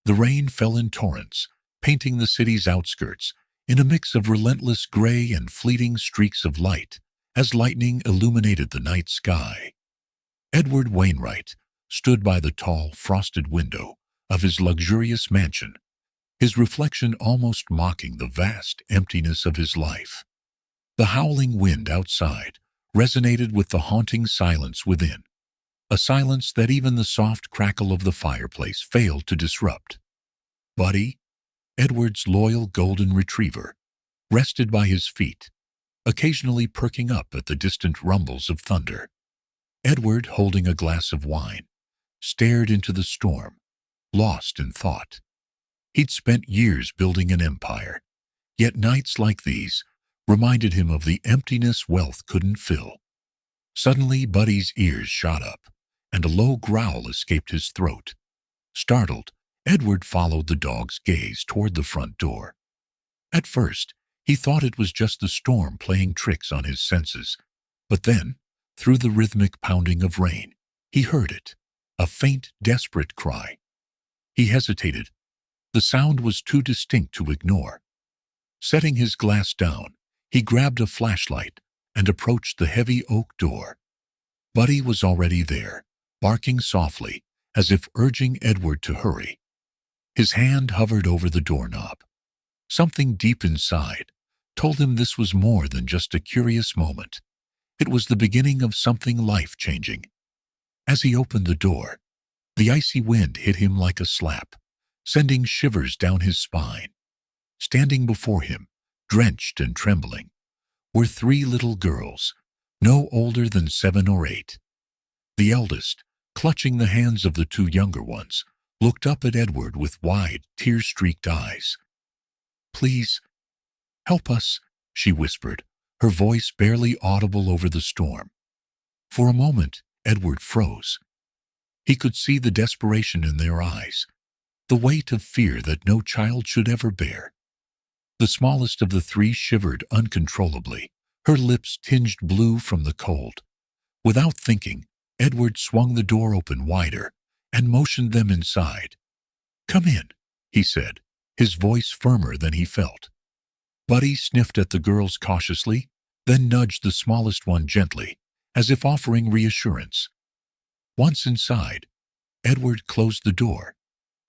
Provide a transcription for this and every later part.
The rain fell in torrents, painting the city's outskirts in a mix of relentless gray and fleeting streaks of light as lightning illuminated the night sky. Edward Wainwright stood by the tall, frosted window of his luxurious mansion, his reflection almost mocking the vast emptiness of his life. The howling wind outside resonated with the haunting silence within, a silence that even the soft crackle of the fireplace failed to disrupt. Buddy, Edward's loyal golden retriever, rested by his feet, occasionally perking up at the distant rumbles of thunder. Edward, holding a glass of wine, stared into the storm, lost in thought. He'd spent years building an empire, yet nights like these reminded him of the emptiness wealth couldn't fill. Suddenly, Buddy's ears shot up, and a low growl escaped his throat. Startled, Edward followed the dog's gaze toward the front door. At first, he thought it was just the storm playing tricks on his senses, but then, through the rhythmic pounding of rain, he heard it, a faint, desperate cry. He hesitated. The sound was too distinct to ignore. Setting his glass down, he grabbed a flashlight and approached the heavy oak door. Buddy was already there, barking softly, as if urging Edward to hurry. His hand hovered over the doorknob. Something deep inside told him this was more than just a curious moment. It was the beginning of something life-changing. As he opened the door, the icy wind hit him like a slap, sending shivers down his spine. Standing before him, drenched and trembling, were three little girls, no older than 7 or 8. The eldest, clutching the hands of the 2 younger ones, looked up at Edward with wide, tear-streaked eyes. "Please, help us," she whispered, her voice barely audible over the storm. For a moment, Edward froze. He could see the desperation in their eyes, the weight of fear that no child should ever bear. The smallest of the 3 shivered uncontrollably, her lips tinged blue from the cold. Without thinking, Edward swung the door open wider and motioned them inside. "Come in," he said, his voice firmer than he felt. Buddy sniffed at the girls cautiously, then nudged the smallest one gently, as if offering reassurance. Once inside, Edward closed the door,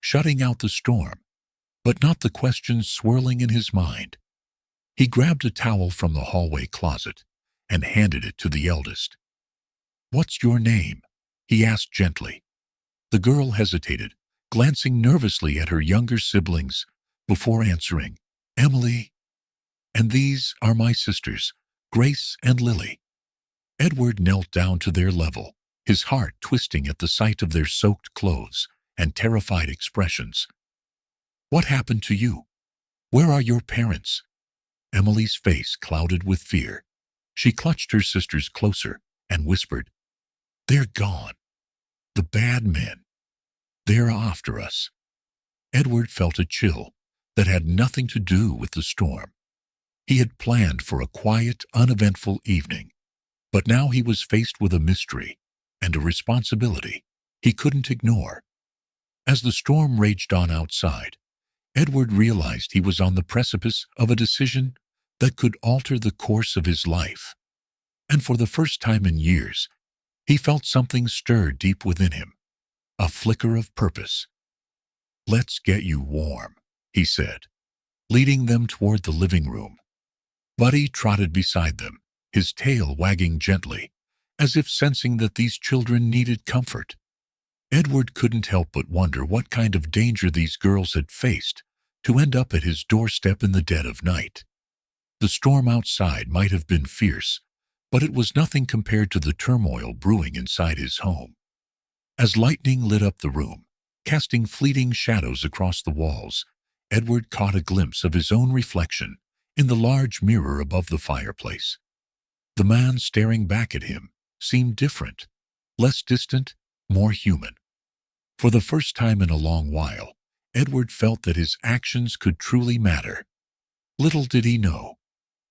shutting out the storm, but not the questions swirling in his mind. He grabbed a towel from the hallway closet and handed it to the eldest. "What's your name?" he asked gently. The girl hesitated, glancing nervously at her younger siblings before answering, "Emily. And these are my sisters, Grace and Lily." Edward knelt down to their level, his heart twisting at the sight of their soaked clothes and terrified expressions. "What happened to you? Where are your parents?" Emily's face clouded with fear. She clutched her sisters closer and whispered, "They're gone. The bad men. They're after us." Edward felt a chill that had nothing to do with the storm. He had planned for a quiet, uneventful evening, but now he was faced with a mystery and a responsibility he couldn't ignore. As the storm raged on outside, Edward realized he was on the precipice of a decision that could alter the course of his life. And for the first time in years, he felt something stir deep within him, a flicker of purpose. "Let's get you warm," he said, leading them toward the living room. Buddy trotted beside them, his tail wagging gently, as if sensing that these children needed comfort. Edward couldn't help but wonder what kind of danger these girls had faced to end up at his doorstep in the dead of night. The storm outside might have been fierce, but it was nothing compared to the turmoil brewing inside his home. As lightning lit up the room, casting fleeting shadows across the walls, Edward caught a glimpse of his own reflection in the large mirror above the fireplace. The man staring back at him seemed different, less distant, more human. For the first time in a long while, Edward felt that his actions could truly matter. Little did he know,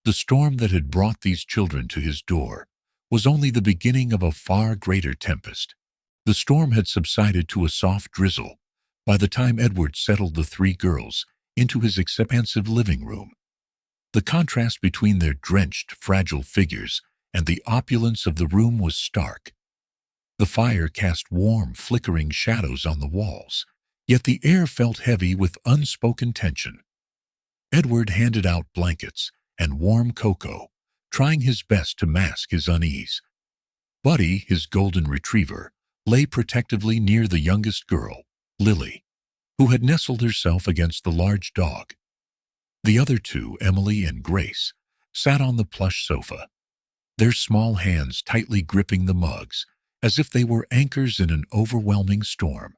the storm that had brought these children to his door was only the beginning of a far greater tempest. The storm had subsided to a soft drizzle, By the time Edward settled the three girls into his expansive living room, the contrast between their drenched, fragile figures and the opulence of the room was stark. The fire cast warm, flickering shadows on the walls, yet the air felt heavy with unspoken tension. Edward handed out blankets and warm cocoa, trying his best to mask his unease. Buddy, his golden retriever, lay protectively near the youngest girl, Lily, who had nestled herself against the large dog. The other two, Emily and Grace, sat on the plush sofa, their small hands tightly gripping the mugs, as if they were anchors in an overwhelming storm.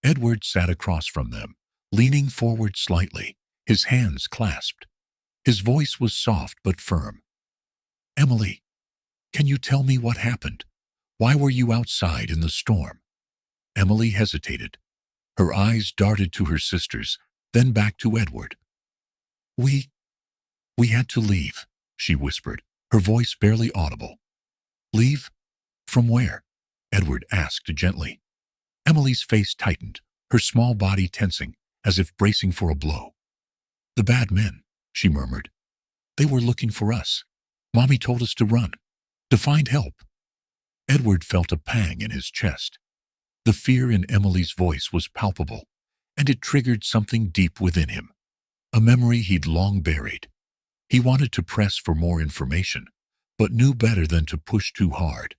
Edward sat across from them, leaning forward slightly, his hands clasped. His voice was soft but firm. "Emily, can you tell me what happened? Why were you outside in the storm?" Emily hesitated. Her eyes darted to her sisters, then back to Edward. We had to leave," she whispered, her voice barely audible. "Leave? From where?" Edward asked gently. Emily's face tightened, her small body tensing, as if bracing for a blow. "The bad men," she murmured. "They were looking for us. Mommy told us to run, to find help." Edward felt a pang in his chest. The fear in Emily's voice was palpable, and it triggered something deep within him, a memory he'd long buried. He wanted to press for more information, but knew better than to push too hard.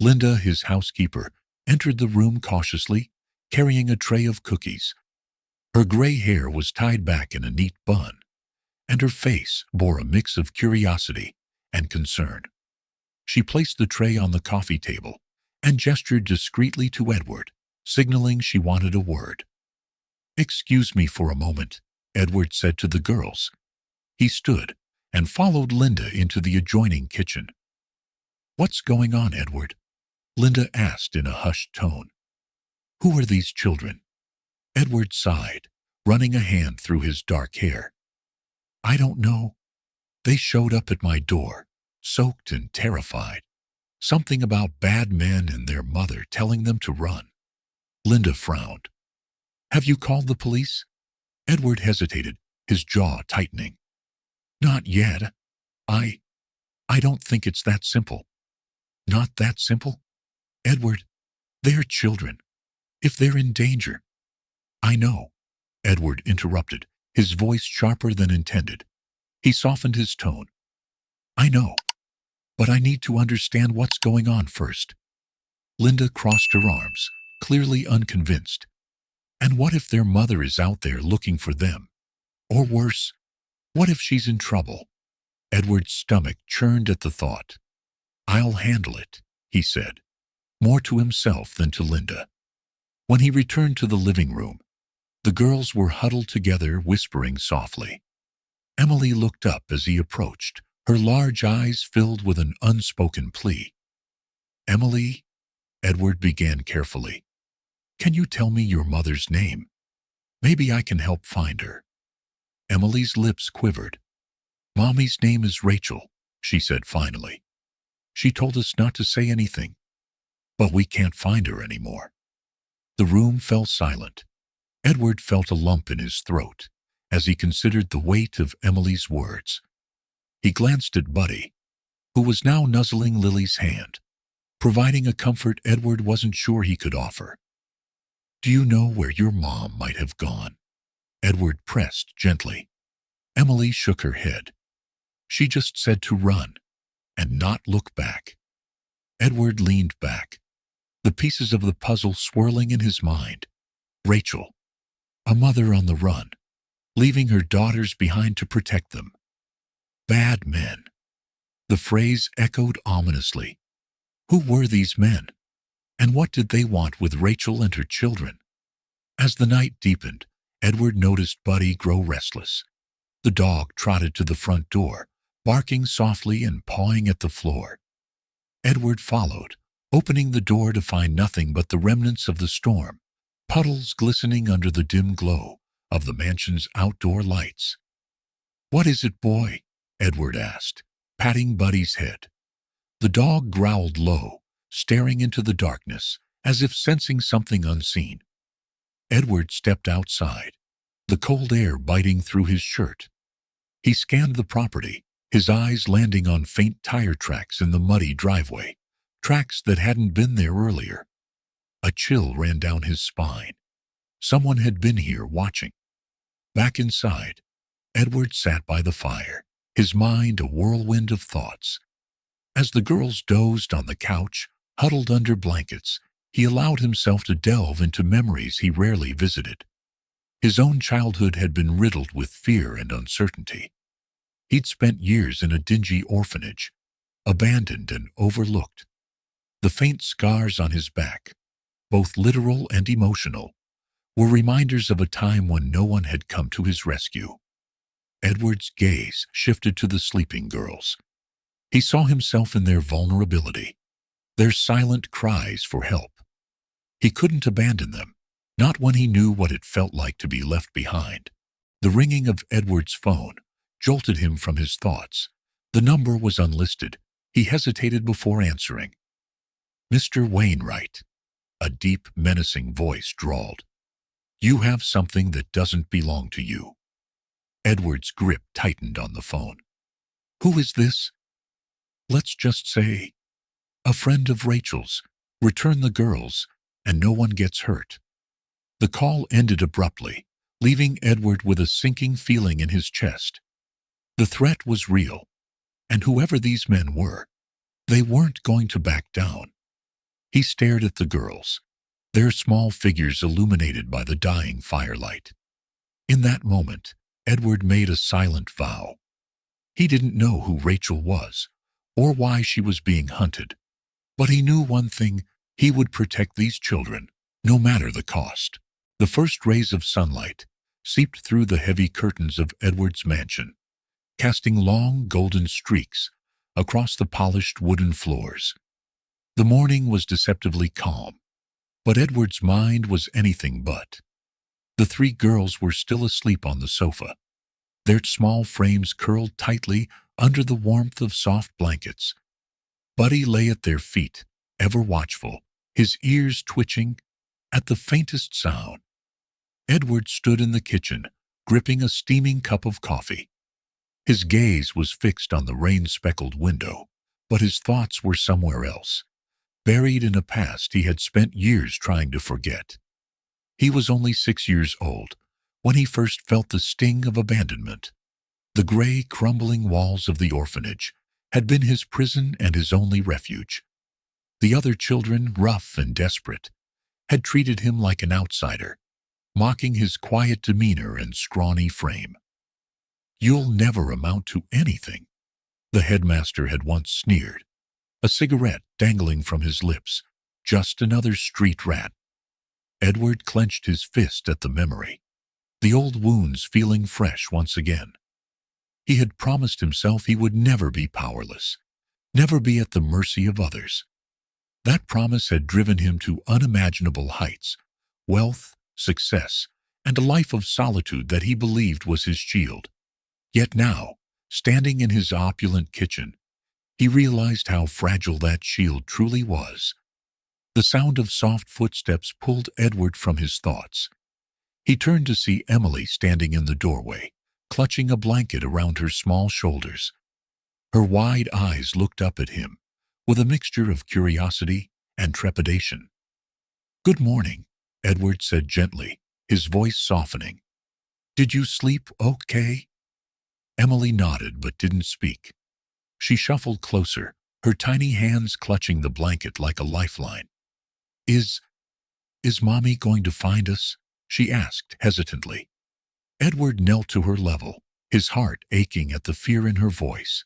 Linda, his housekeeper, entered the room cautiously, carrying a tray of cookies. Her gray hair was tied back in a neat bun, and her face bore a mix of curiosity and concern. She placed the tray on the coffee table and gestured discreetly to Edward, signaling she wanted a word. "Excuse me for a moment," Edward said to the girls. He stood and followed Linda into the adjoining kitchen. "What's going on, Edward?" Linda asked in a hushed tone. "Who are these children?" Edward sighed, running a hand through his dark hair. "I don't know. They showed up at my door, soaked and terrified. Something about bad men and their mother telling them to run." Linda frowned. "Have you called the police?" Edward hesitated, his jaw tightening. "Not yet. I don't think it's that simple." "Not that simple?" "Edward, they're children. If they're in danger—" "I know," Edward interrupted, his voice sharper than intended. He softened his tone. "I know, but I need to understand what's going on first." Linda crossed her arms, clearly unconvinced. "And what if their mother is out there looking for them? Or worse, what if she's in trouble?" Edward's stomach churned at the thought. "I'll handle it," he said, more to himself than to Linda. When he returned to the living room, the girls were huddled together, whispering softly. Emily looked up as he approached, her large eyes filled with an unspoken plea. "Emily," Edward began carefully, "can you tell me your mother's name? Maybe I can help find her." Emily's lips quivered. "Mommy's name is Rachel," she said finally. "She told us not to say anything, but we can't find her anymore." The room fell silent. Edward felt a lump in his throat as he considered the weight of Emily's words. He glanced at Buddy, who was now nuzzling Lily's hand, providing a comfort Edward wasn't sure he could offer. "Do you know where your mom might have gone?" Edward pressed gently. Emily shook her head. "She just said to run and not look back." Edward leaned back, the pieces of the puzzle swirling in his mind. Rachel, a mother on the run, leaving her daughters behind to protect them. Bad men. The phrase echoed ominously. Who were these men? And what did they want with Rachel and her children? As the night deepened, Edward noticed Buddy grow restless. The dog trotted to the front door, barking softly and pawing at the floor. Edward followed, opening the door to find nothing but the remnants of the storm, puddles glistening under the dim glow of the mansion's outdoor lights. "What is it, boy?" Edward asked, patting Buddy's head. The dog growled low, staring into the darkness, as if sensing something unseen. Edward stepped outside, the cold air biting through his shirt. He scanned the property, his eyes landing on faint tire tracks in the muddy driveway, tracks that hadn't been there earlier. A chill ran down his spine. Someone had been here watching. Back inside, Edward sat by the fire, his mind a whirlwind of thoughts. As the girls dozed on the couch, huddled under blankets, he allowed himself to delve into memories he rarely visited. His own childhood had been riddled with fear and uncertainty. He'd spent years in a dingy orphanage, abandoned and overlooked. The faint scars on his back, both literal and emotional, were reminders of a time when no one had come to his rescue. Edward's gaze shifted to the sleeping girls. He saw himself in their vulnerability, their silent cries for help. He couldn't abandon them, not when he knew what it felt like to be left behind. The ringing of Edward's phone jolted him from his thoughts. The number was unlisted. He hesitated before answering. "Mr. Wainwright," a deep, menacing voice drawled. "You have something that doesn't belong to you." Edward's grip tightened on the phone. "Who is this?" "Let's just say, a friend of Rachel's. Return the girls, and no one gets hurt." The call ended abruptly, leaving Edward with a sinking feeling in his chest. The threat was real, and whoever these men were, they weren't going to back down. He stared at the girls, their small figures illuminated by the dying firelight. In that moment, Edward made a silent vow. He didn't know who Rachel was, or why she was being hunted, but he knew one thing: he would protect these children, no matter the cost. The first rays of sunlight seeped through the heavy curtains of Edward's mansion, casting long golden streaks across the polished wooden floors. The morning was deceptively calm, but Edward's mind was anything but. The three girls were still asleep on the sofa, their small frames curled tightly under the warmth of soft blankets. Buddy lay at their feet, ever watchful, his ears twitching at the faintest sound. Edward stood in the kitchen, gripping a steaming cup of coffee. His gaze was fixed on the rain-speckled window, but his thoughts were somewhere else, buried in a past he had spent years trying to forget. He was only 6 years old when he first felt the sting of abandonment. The gray, crumbling walls of the orphanage had been his prison and his only refuge. The other children, rough and desperate, had treated him like an outsider, mocking his quiet demeanor and scrawny frame. "You'll never amount to anything," the headmaster had once sneered, a cigarette dangling from his lips. "Just another street rat." Edward clenched his fist at the memory, the old wounds feeling fresh once again. He had promised himself he would never be powerless, never be at the mercy of others. That promise had driven him to unimaginable heights, wealth, success, and a life of solitude that he believed was his shield. Yet now, standing in his opulent kitchen, he realized how fragile that shield truly was. The sound of soft footsteps pulled Edward from his thoughts. He turned to see Emily standing in the doorway, clutching a blanket around her small shoulders. Her wide eyes looked up at him, with a mixture of curiosity and trepidation. "Good morning," Edward said gently, his voice softening. "Did you sleep okay?" Emily nodded but didn't speak. She shuffled closer, her tiny hands clutching the blanket like a lifeline. Is Mommy going to find us?" she asked hesitantly. Edward knelt to her level, his heart aching at the fear in her voice.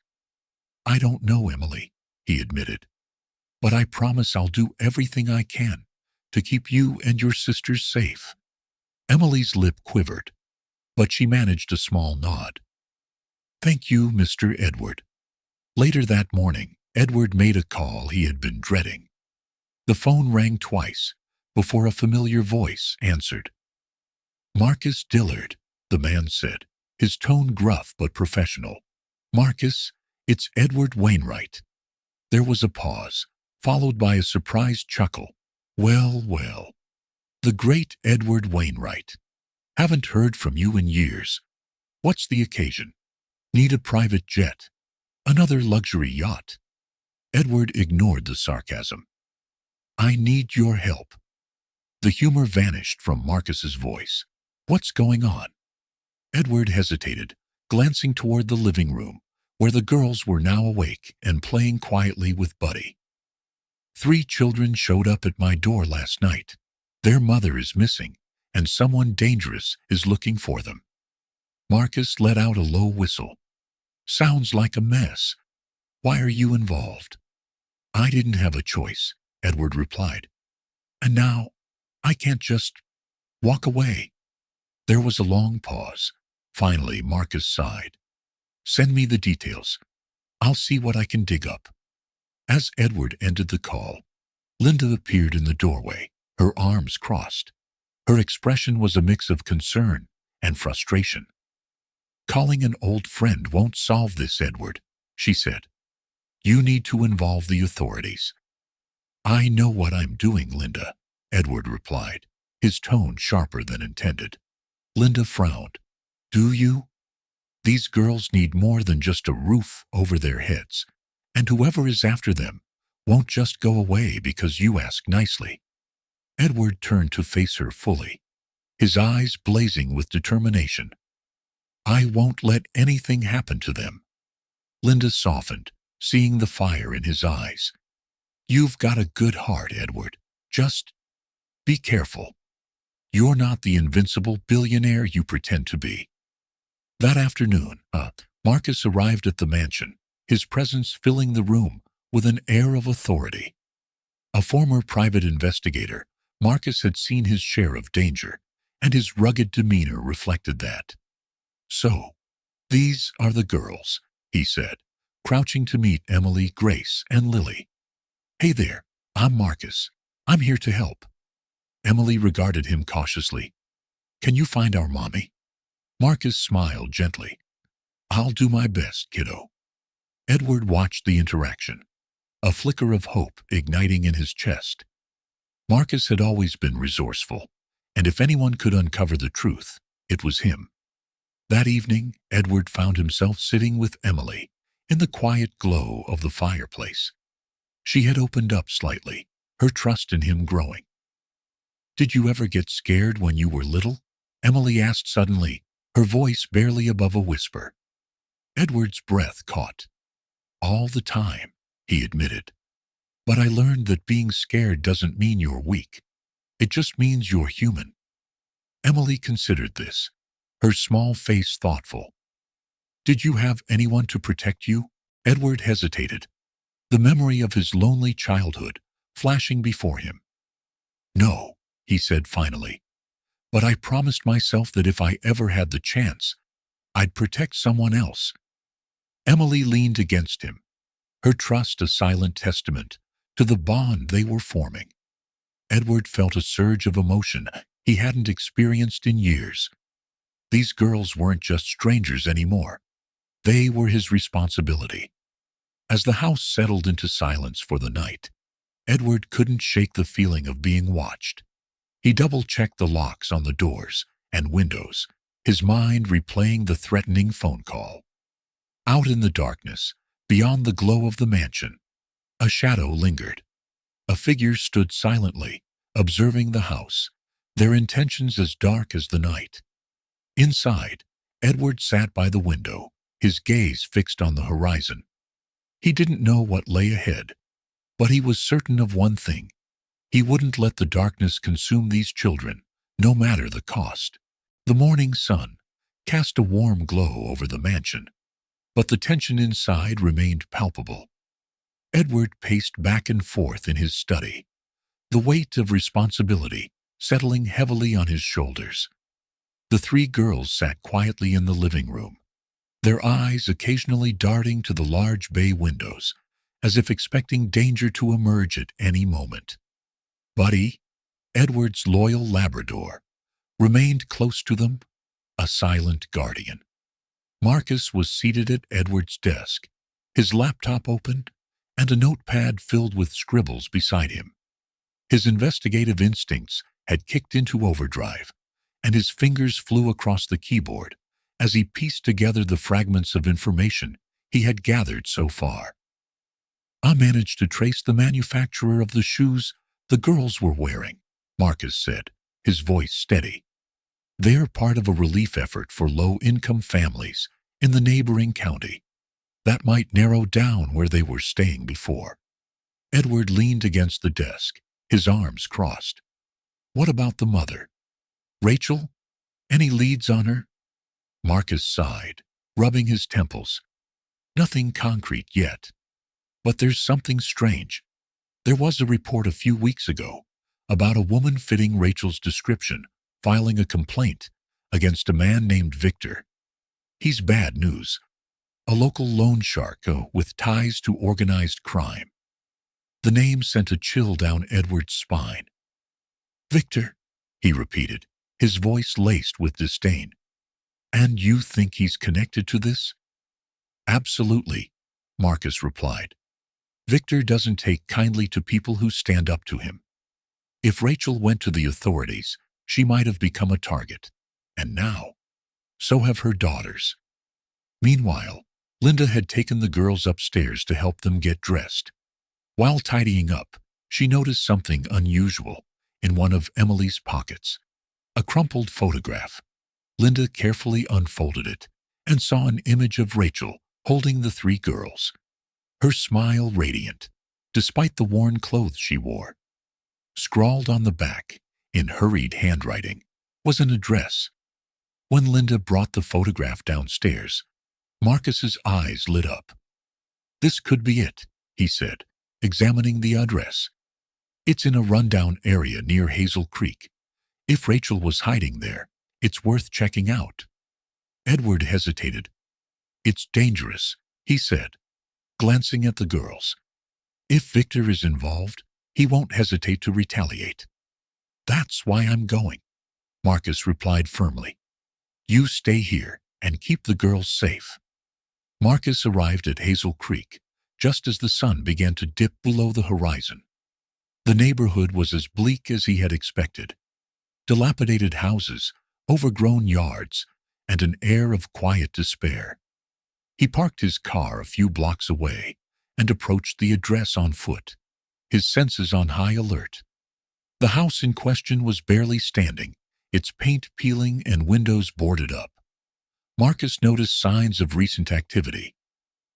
"I don't know, Emily," he admitted, "but I promise I'll do everything I can to keep you and your sisters safe." Emily's lip quivered, but she managed a small nod. "Thank you, Mr. Edward." Later that morning, Edward made a call he had been dreading. The phone rang twice before a familiar voice answered. "Marcus Dillard," the man said, his tone gruff but professional. "Marcus, it's Edward Wainwright." There was a pause, followed by a surprised chuckle. "Well, well." The great Edward Wainwright. Haven't heard from you in years. What's the occasion? Need a private jet? Another luxury yacht? Edward ignored the sarcasm. I need your help. The humor vanished from Marcus's voice. What's going on? Edward hesitated, glancing toward the living room, where the girls were now awake and playing quietly with Buddy. 3 children showed up at my door last night. Their mother is missing, and someone dangerous is looking for them. Marcus let out a low whistle. Sounds like a mess. Why are you involved? I didn't have a choice, Edward replied. And now, I can't just walk away. There was a long pause. Finally, Marcus sighed. Send me the details. I'll see what I can dig up. As Edward ended the call, Linda appeared in the doorway, her arms crossed. Her expression was a mix of concern and frustration. Calling an old friend won't solve this, Edward, she said. You need to involve the authorities. I know what I'm doing, Linda, Edward replied, his tone sharper than intended. Linda frowned. Do you? These girls need more than just a roof over their heads, and whoever is after them won't just go away because you ask nicely. Edward turned to face her fully, his eyes blazing with determination. I won't let anything happen to them. Linda softened, seeing the fire in his eyes. You've got a good heart, Edward. Just be careful. You're not the invincible billionaire you pretend to be. That afternoon, Marcus arrived at the mansion, his presence filling the room with an air of authority. A former private investigator, Marcus had seen his share of danger, and his rugged demeanor reflected that. So, these are the girls, he said, crouching to meet Emily, Grace, and Lily. Hey there, I'm Marcus. I'm here to help. Emily regarded him cautiously. Can you find our mommy? Marcus smiled gently. I'll do my best, kiddo. Edward watched the interaction, a flicker of hope igniting in his chest. Marcus had always been resourceful, and if anyone could uncover the truth, it was him. That evening, Edward found himself sitting with Emily in the quiet glow of the fireplace. She had opened up slightly, her trust in him growing. Did you ever get scared when you were little? Emily asked suddenly, her voice barely above a whisper. Edward's breath caught. All the time, he admitted. But I learned that being scared doesn't mean you're weak. It just means you're human. Emily considered this, her small face thoughtful. Did you have anyone to protect you? Edward hesitated, the memory of his lonely childhood flashing before him. No, he said finally, but I promised myself that if I ever had the chance, I'd protect someone else. Emily leaned against him, her trust a silent testament to the bond they were forming. Edward felt a surge of emotion he hadn't experienced in years. These girls weren't just strangers anymore. They were his responsibility. As the house settled into silence for the night, Edward couldn't shake the feeling of being watched. He double-checked the locks on the doors and windows, his mind replaying the threatening phone call. Out in the darkness, beyond the glow of the mansion, a shadow lingered. A figure stood silently, observing the house, their intentions as dark as the night. Inside, Edward sat by the window, his gaze fixed on the horizon. He didn't know what lay ahead, but he was certain of one thing. He wouldn't let the darkness consume these children, no matter the cost. The morning sun cast a warm glow over the mansion, but the tension inside remained palpable. Edward paced back and forth in his study, the weight of responsibility settling heavily on his shoulders. The 3 girls sat quietly in the living room, their eyes occasionally darting to the large bay windows, as if expecting danger to emerge at any moment. Buddy, Edward's loyal Labrador, remained close to them, a silent guardian. Marcus was seated at Edward's desk, his laptop open, and a notepad filled with scribbles beside him. His investigative instincts had kicked into overdrive, and his fingers flew across the keyboard as he pieced together the fragments of information he had gathered so far. "I managed to trace the manufacturer of the shoes the girls were wearing," Marcus said, his voice steady. "They're part of a relief effort for low-income families in the neighboring county. That might narrow down where they were staying before." Edward leaned against the desk, his arms crossed. "What about the mother? Rachel? Any leads on her?" Marcus sighed, rubbing his temples. "Nothing concrete yet. But there's something strange. There was a report a few weeks ago about a woman fitting Rachel's description filing a complaint against a man named Victor. He's bad news. A local loan shark with ties to organized crime." The name sent a chill down Edward's spine. "Victor," he repeated, his voice laced with disdain. "And you think he's connected to this?" "Absolutely," Marcus replied. "Victor doesn't take kindly to people who stand up to him. If Rachel went to the authorities, she might have become a target. And now, so have her daughters." Meanwhile, Linda had taken the girls upstairs to help them get dressed. While tidying up, she noticed something unusual in one of Emily's pockets. A crumpled photograph. Linda carefully unfolded it and saw an image of Rachel holding the three girls, her smile radiant, despite the worn clothes she wore. Scrawled on the back, in hurried handwriting, was an address. When Linda brought the photograph downstairs, Marcus's eyes lit up. "This could be it," he said, examining the address. "It's in a rundown area near Hazel Creek. If Rachel was hiding there, it's worth checking out." Edward hesitated. "It's dangerous," he said, glancing at the girls. "If Victor is involved, he won't hesitate to retaliate." "That's why I'm going," Marcus replied firmly. "You stay here and keep the girls safe." Marcus arrived at Hazel Creek just as the sun began to dip below the horizon. The neighborhood was as bleak as he had expected. Dilapidated houses, overgrown yards, and an air of quiet despair. He parked his car a few blocks away and approached the address on foot, his senses on high alert. The house in question was barely standing, its paint peeling and windows boarded up. Marcus noticed signs of recent activity.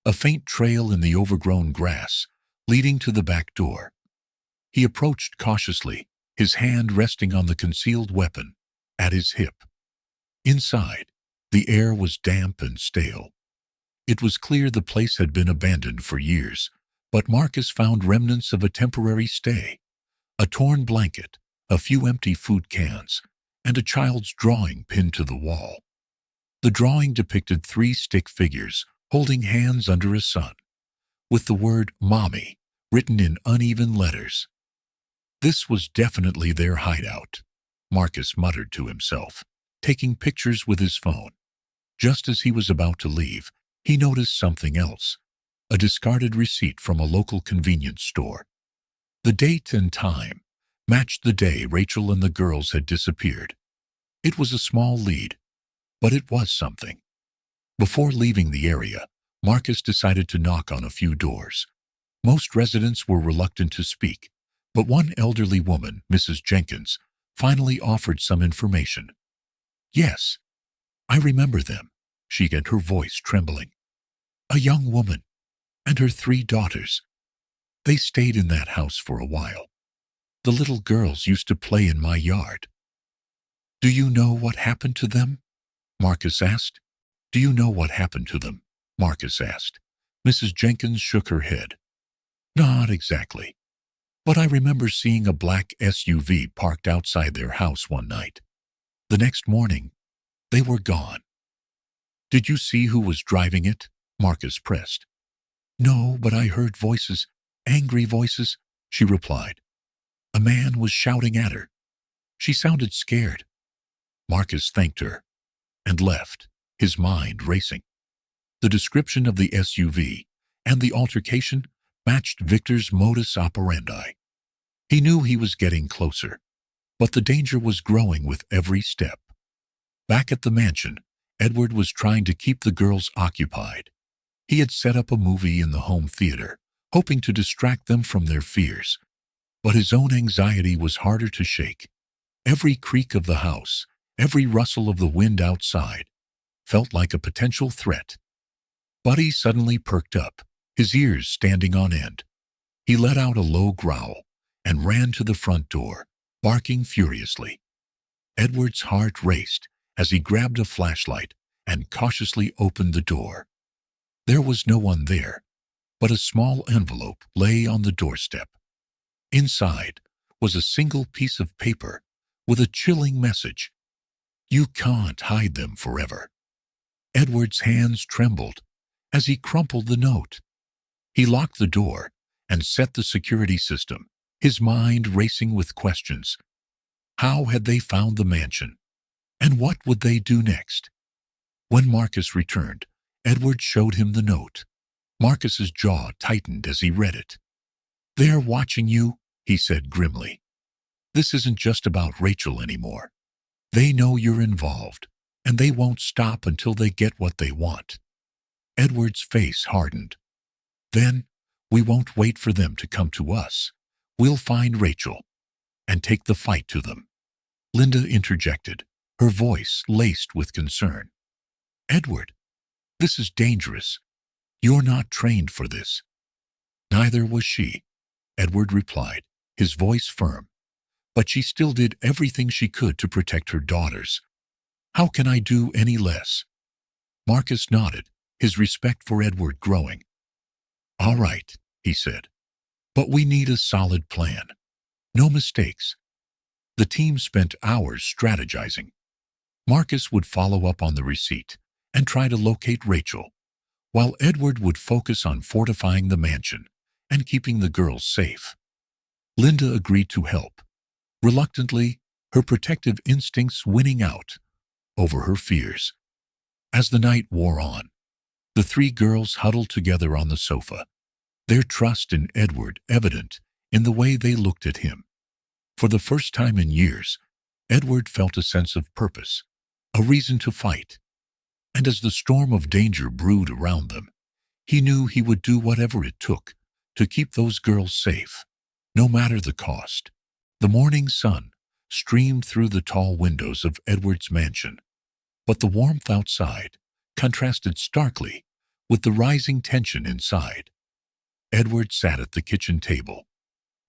A faint trail in the overgrown grass leading to the back door. He approached cautiously, his hand resting on the concealed weapon at his hip. Inside, the air was damp and stale. It was clear the place had been abandoned for years, but Marcus found remnants of a temporary stay. A torn blanket, a few empty food cans, and a child's drawing pinned to the wall. The drawing depicted three stick figures holding hands under a sun, with the word "Mommy" written in uneven letters. This was definitely their hideout, Marcus muttered to himself, taking pictures with his phone. Just as he was about to leave, he noticed something else, a discarded receipt from a local convenience store. The date and time matched the day Rachel and the girls had disappeared. It was a small lead, but it was something. Before leaving the area, Marcus decided to knock on a few doors. Most residents were reluctant to speak, but one elderly woman, Mrs. Jenkins, finally offered some information. "Yes, I remember them," she said, her voice trembling. "A young woman and her three daughters. They stayed in that house for a while. The little girls used to play in my yard." "Do you know what happened to them?" Marcus asked. "Do you know what happened to them?" Marcus asked. Mrs. Jenkins shook her head. "Not exactly. But I remember seeing a black SUV parked outside their house one night. The next morning, they were gone." "Did you see who was driving it?" Marcus pressed. "No, but I heard voices, angry voices," she replied. "A man was shouting at her. She sounded scared." Marcus thanked her and left, his mind racing. The description of the SUV and the altercation matched Victor's modus operandi. He knew he was getting closer, But the danger was growing with every step. Back at the mansion, Edward was trying to keep the girls occupied. He had set up a movie in the home theater, hoping to distract them from their fears. But his own anxiety was harder to shake. Every creak of the house, every rustle of the wind outside, felt like a potential threat. Buddy suddenly perked up, his ears standing on end. He let out a low growl and ran to the front door, barking furiously. Edward's heart raced as he grabbed a flashlight and cautiously opened the door. There was no one there, but a small envelope lay on the doorstep. Inside was a single piece of paper with a chilling message. "You can't hide them forever." Edward's hands trembled as he crumpled the note. He locked the door and set the security system, his mind racing with questions. How had they found the mansion? And what would they do next? When Marcus returned, Edward showed him the note. Marcus's jaw tightened as he read it. "They're watching you," he said grimly. "This isn't just about Rachel anymore. They know you're involved, and they won't stop until they get what they want." Edward's face hardened. "Then, we won't wait for them to come to us. We'll find Rachel and take the fight to them." Linda interjected, her voice laced with concern. "Edward, this is dangerous. You're not trained for this." "Neither was she," Edward replied, his voice firm. "But she still did everything she could to protect her daughters. How can I do any less?" Marcus nodded, his respect for Edward growing. "All right," he said, "but we need a solid plan. No mistakes." The team spent hours strategizing. Marcus would follow up on the receipt and try to locate Rachel, while Edward would focus on fortifying the mansion and keeping the girls safe. Linda agreed to help, reluctantly, her protective instincts winning out over her fears. As the night wore on, the three girls huddled together on the sofa, their trust in Edward evident in the way they looked at him. For the first time in years, Edward felt a sense of purpose, a reason to fight. And as the storm of danger brewed around them, he knew he would do whatever it took to keep those girls safe, no matter the cost. The morning sun streamed through the tall windows of Edward's mansion, but the warmth outside contrasted starkly with the rising tension inside. Edward sat at the kitchen table,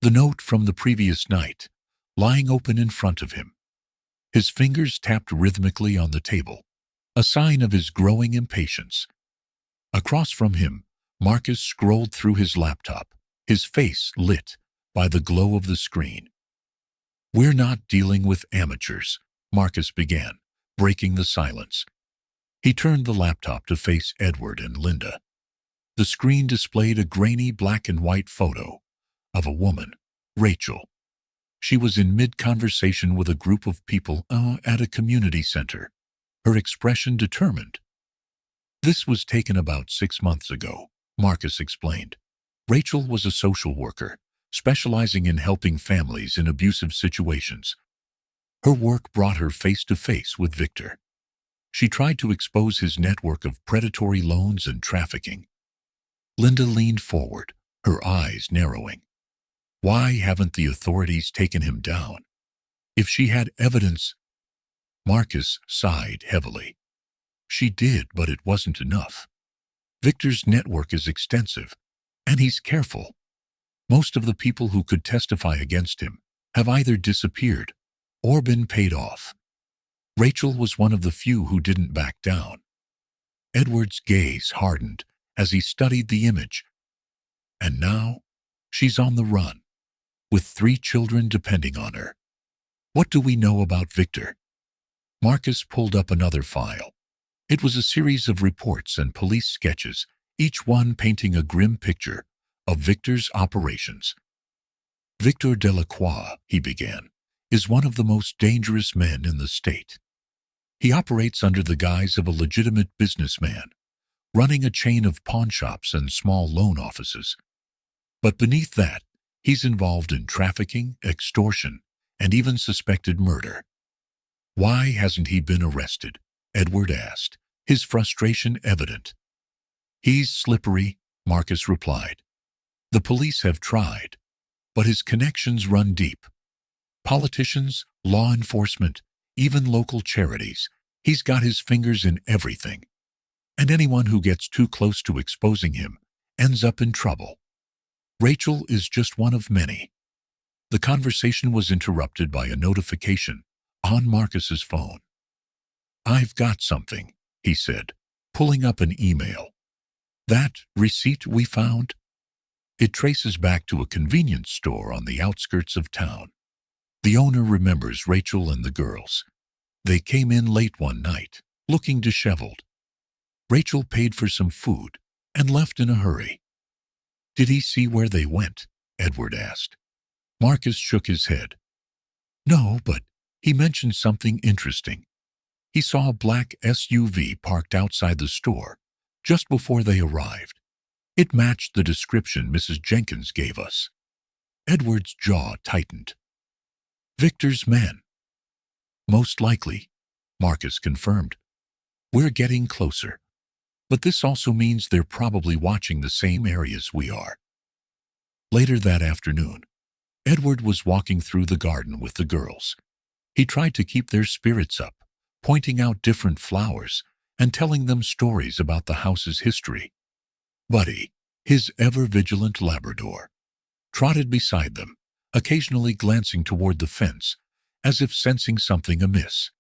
the note from the previous night lying open in front of him. His fingers tapped rhythmically on the table, a sign of his growing impatience. Across from him, Marcus scrolled through his laptop, his face lit by the glow of the screen. "We're not dealing with amateurs," Marcus began, breaking the silence. He turned the laptop to face Edward and Linda. The screen displayed a grainy black and white photo of a woman, Rachel. She was in mid-conversation with a group of people at a community center, her expression determined. "This was taken about 6 months ago," Marcus explained. "Rachel was a social worker, specializing in helping families in abusive situations. Her work brought her face-to-face with Victor. She tried to expose his network of predatory loans and trafficking." Linda leaned forward, her eyes narrowing. "Why haven't the authorities taken him down? If she had evidence—" Marcus sighed heavily. "She did, but it wasn't enough. Victor's network is extensive, and he's careful. Most of the people who could testify against him have either disappeared or been paid off. Rachel was one of the few who didn't back down." Edward's gaze hardened as he studied the image. "And now, she's on the run, with 3 children depending on her. What do we know about Victor?" Marcus pulled up another file. It was a series of reports and police sketches, each one painting a grim picture of Victor's operations. "Victor Delacroix," he began, "is one of the most dangerous men in the state. He operates under the guise of a legitimate businessman, running a chain of pawnshops and small loan offices. But beneath that, he's involved in trafficking, extortion, and even suspected murder. "Why hasn't he been arrested?" Edward asked, his frustration evident. "He's slippery," Marcus replied. "The police have tried, but his connections run deep. Politicians, law enforcement, even local charities. He's got his fingers in everything. And anyone who gets too close to exposing him ends up in trouble." Rachel is just one of many. The conversation was interrupted by a notification on Marcus's phone. "I've got something," he said, pulling up an email. "That receipt we found? It traces back to a convenience store on the outskirts of town. The owner remembers Rachel and the girls. They came in late one night, looking disheveled. Rachel paid for some food and left in a hurry." "Did he see where they went?" Edward asked. Marcus shook his head. "No, but he mentioned something interesting. He saw a black SUV parked outside the store just before they arrived. It matched the description Mrs. Jenkins gave us." Edward's jaw tightened. "Victor's men?" "Most likely," Marcus confirmed. "We're getting closer. But this also means they're probably watching the same areas we are." Later that afternoon, Edward was walking through the garden with the girls. He tried to keep their spirits up, pointing out different flowers and telling them stories about the house's history. Buddy, his ever-vigilant Labrador, trotted beside them, occasionally glancing toward the fence, as if sensing something amiss.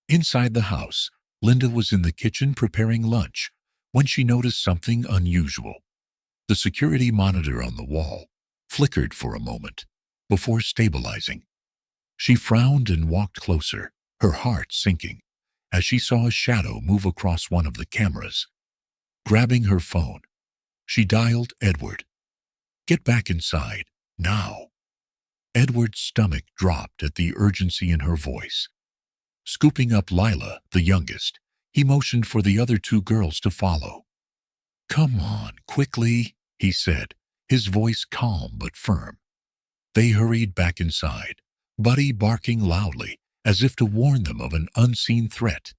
Inside the house, Linda was in the kitchen preparing lunch when she noticed something unusual. The security monitor on the wall flickered for a moment before stabilizing. She frowned and walked closer, her heart sinking, as she saw a shadow move across one of the cameras. Grabbing her phone, she dialed Edward. "Get back inside, now." Edward's stomach dropped at the urgency in her voice. Scooping up Lila, the youngest, he motioned for the other two girls to follow. "Come on, quickly," he said, his voice calm but firm. They hurried back inside, Buddy barking loudly as if to warn them of an unseen threat.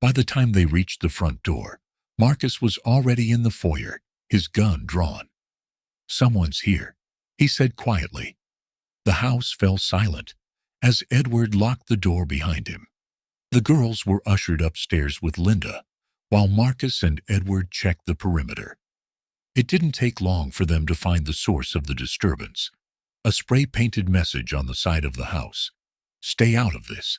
By the time they reached the front door, Marcus was already in the foyer, his gun drawn. "Someone's here," he said quietly. The house fell silent as Edward locked the door behind him. The girls were ushered upstairs with Linda, while Marcus and Edward checked the perimeter. It didn't take long for them to find the source of the disturbance. A spray-painted message on the side of the house: "Stay out of this."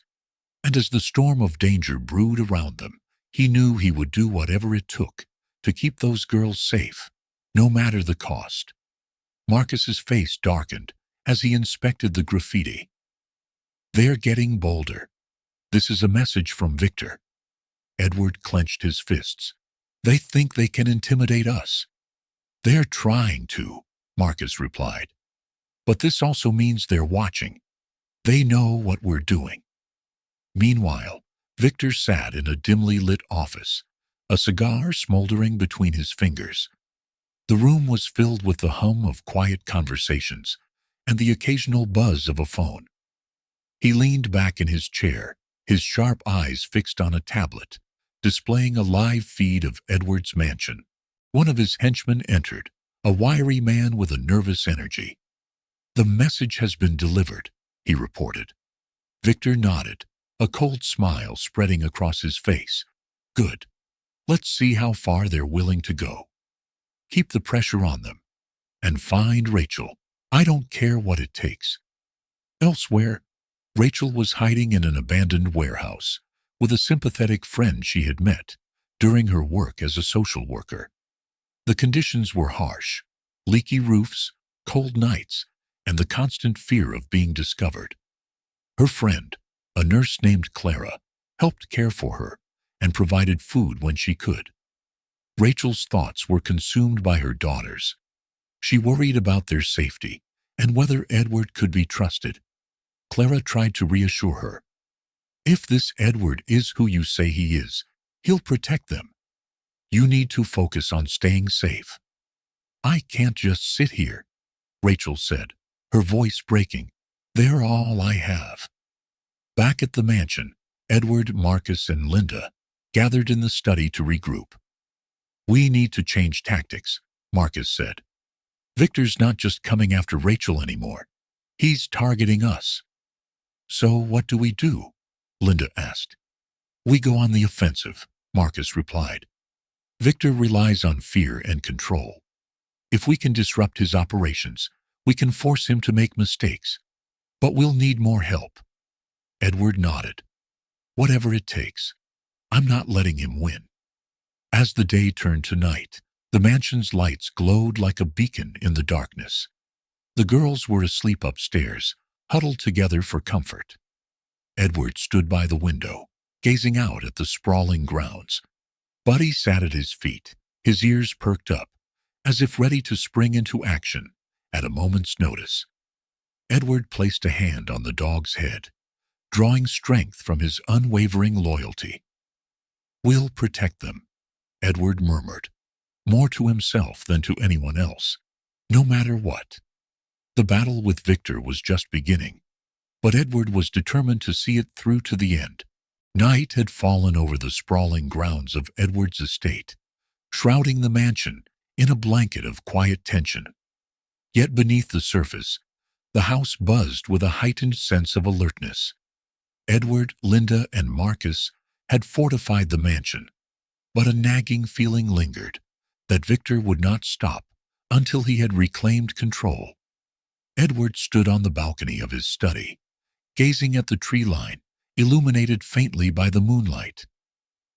And as the storm of danger brewed around them, he knew he would do whatever it took to keep those girls safe, no matter the cost. Marcus's face darkened as he inspected the graffiti. "They're getting bolder. This is a message from Victor." Edward clenched his fists. "They think they can intimidate us." "They're trying to," Marcus replied. "But this also means they're watching. They know what we're doing." Meanwhile, Victor sat in a dimly lit office, a cigar smoldering between his fingers. The room was filled with the hum of quiet conversations and the occasional buzz of a phone. He leaned back in his chair, his sharp eyes fixed on a tablet, displaying a live feed of Edward's mansion. One of his henchmen entered, a wiry man with a nervous energy. "The message has been delivered," he reported. Victor nodded, a cold smile spreading across his face. "Good. Let's see how far they're willing to go. Keep the pressure on them. And find Rachel. I don't care what it takes." Elsewhere, Rachel was hiding in an abandoned warehouse with a sympathetic friend she had met during her work as a social worker. The conditions were harsh: leaky roofs, cold nights, and the constant fear of being discovered. Her friend, a nurse named Clara, helped care for her and provided food when she could. Rachel's thoughts were consumed by her daughters. She worried about their safety and whether Edward could be trusted. Clara tried to reassure her. "If this Edward is who you say he is, he'll protect them. You need to focus on staying safe." "I can't just sit here," Rachel said, her voice breaking. They're all I have. Back at the mansion, Edward, Marcus, and Linda gathered in the study to regroup. We need to change tactics, Marcus said. Victor's not just coming after Rachel anymore. He's targeting us. So what do we do? Linda asked. We go on the offensive, Marcus replied. Victor relies on fear and control. If we can disrupt his operations, we can force him to make mistakes. But we'll need more help. Edward nodded. Whatever it takes. I'm not letting him win. As the day turned to night, the mansion's lights glowed like a beacon in the darkness. The girls were asleep upstairs, huddled together for comfort. Edward stood by the window, gazing out at the sprawling grounds. Buddy sat at his feet, his ears perked up, as if ready to spring into action at a moment's notice. Edward placed a hand on the dog's head, drawing strength from his unwavering loyalty. We'll protect them, Edward murmured, more to himself than to anyone else, no matter what. The battle with Victor was just beginning, but Edward was determined to see it through to the end. Night had fallen over the sprawling grounds of Edward's estate, shrouding the mansion in a blanket of quiet tension. Yet beneath the surface, the house buzzed with a heightened sense of alertness. Edward, Linda, and Marcus had fortified the mansion, but a nagging feeling lingered that Victor would not stop until he had reclaimed control. Edward stood on the balcony of his study, gazing at the tree line, illuminated faintly by the moonlight.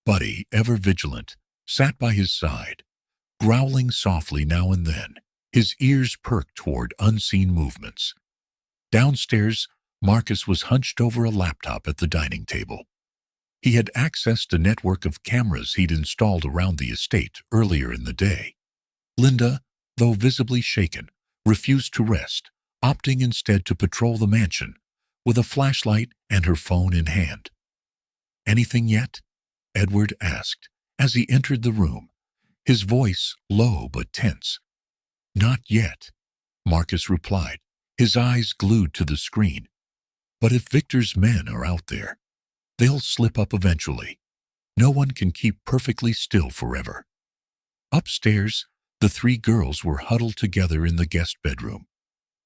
Buddy, ever vigilant, sat by his side, growling softly now and then, his ears perked toward unseen movements. Downstairs, Marcus was hunched over a laptop at the dining table. He had accessed a network of cameras he'd installed around the estate earlier in the day. Linda, though visibly shaken, refused to rest, opting instead to patrol the mansion, with a flashlight and her phone in hand. Anything yet? Edward asked as he entered the room, his voice low but tense. Not yet, Marcus replied, his eyes glued to the screen. But if Victor's men are out there, they'll slip up eventually. No one can keep perfectly still forever. Upstairs, the three girls were huddled together in the guest bedroom,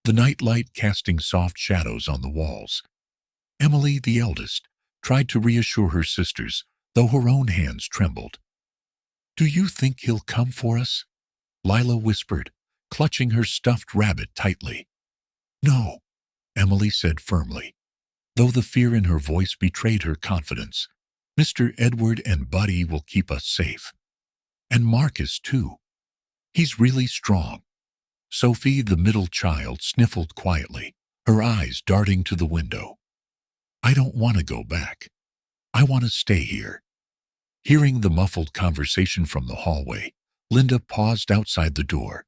the nightlight casting soft shadows on the walls. Emily, the eldest, tried to reassure her sisters, though her own hands trembled. Do you think he'll come for us? Lila whispered, clutching her stuffed rabbit tightly. No, Emily said firmly, though the fear in her voice betrayed her confidence. Mr. Edward and Buddy will keep us safe. And Marcus, too. He's really strong. Sophie, the middle child, sniffled quietly, her eyes darting to the window. I don't want to go back. I want to stay here. Hearing the muffled conversation from the hallway, Linda paused outside the door.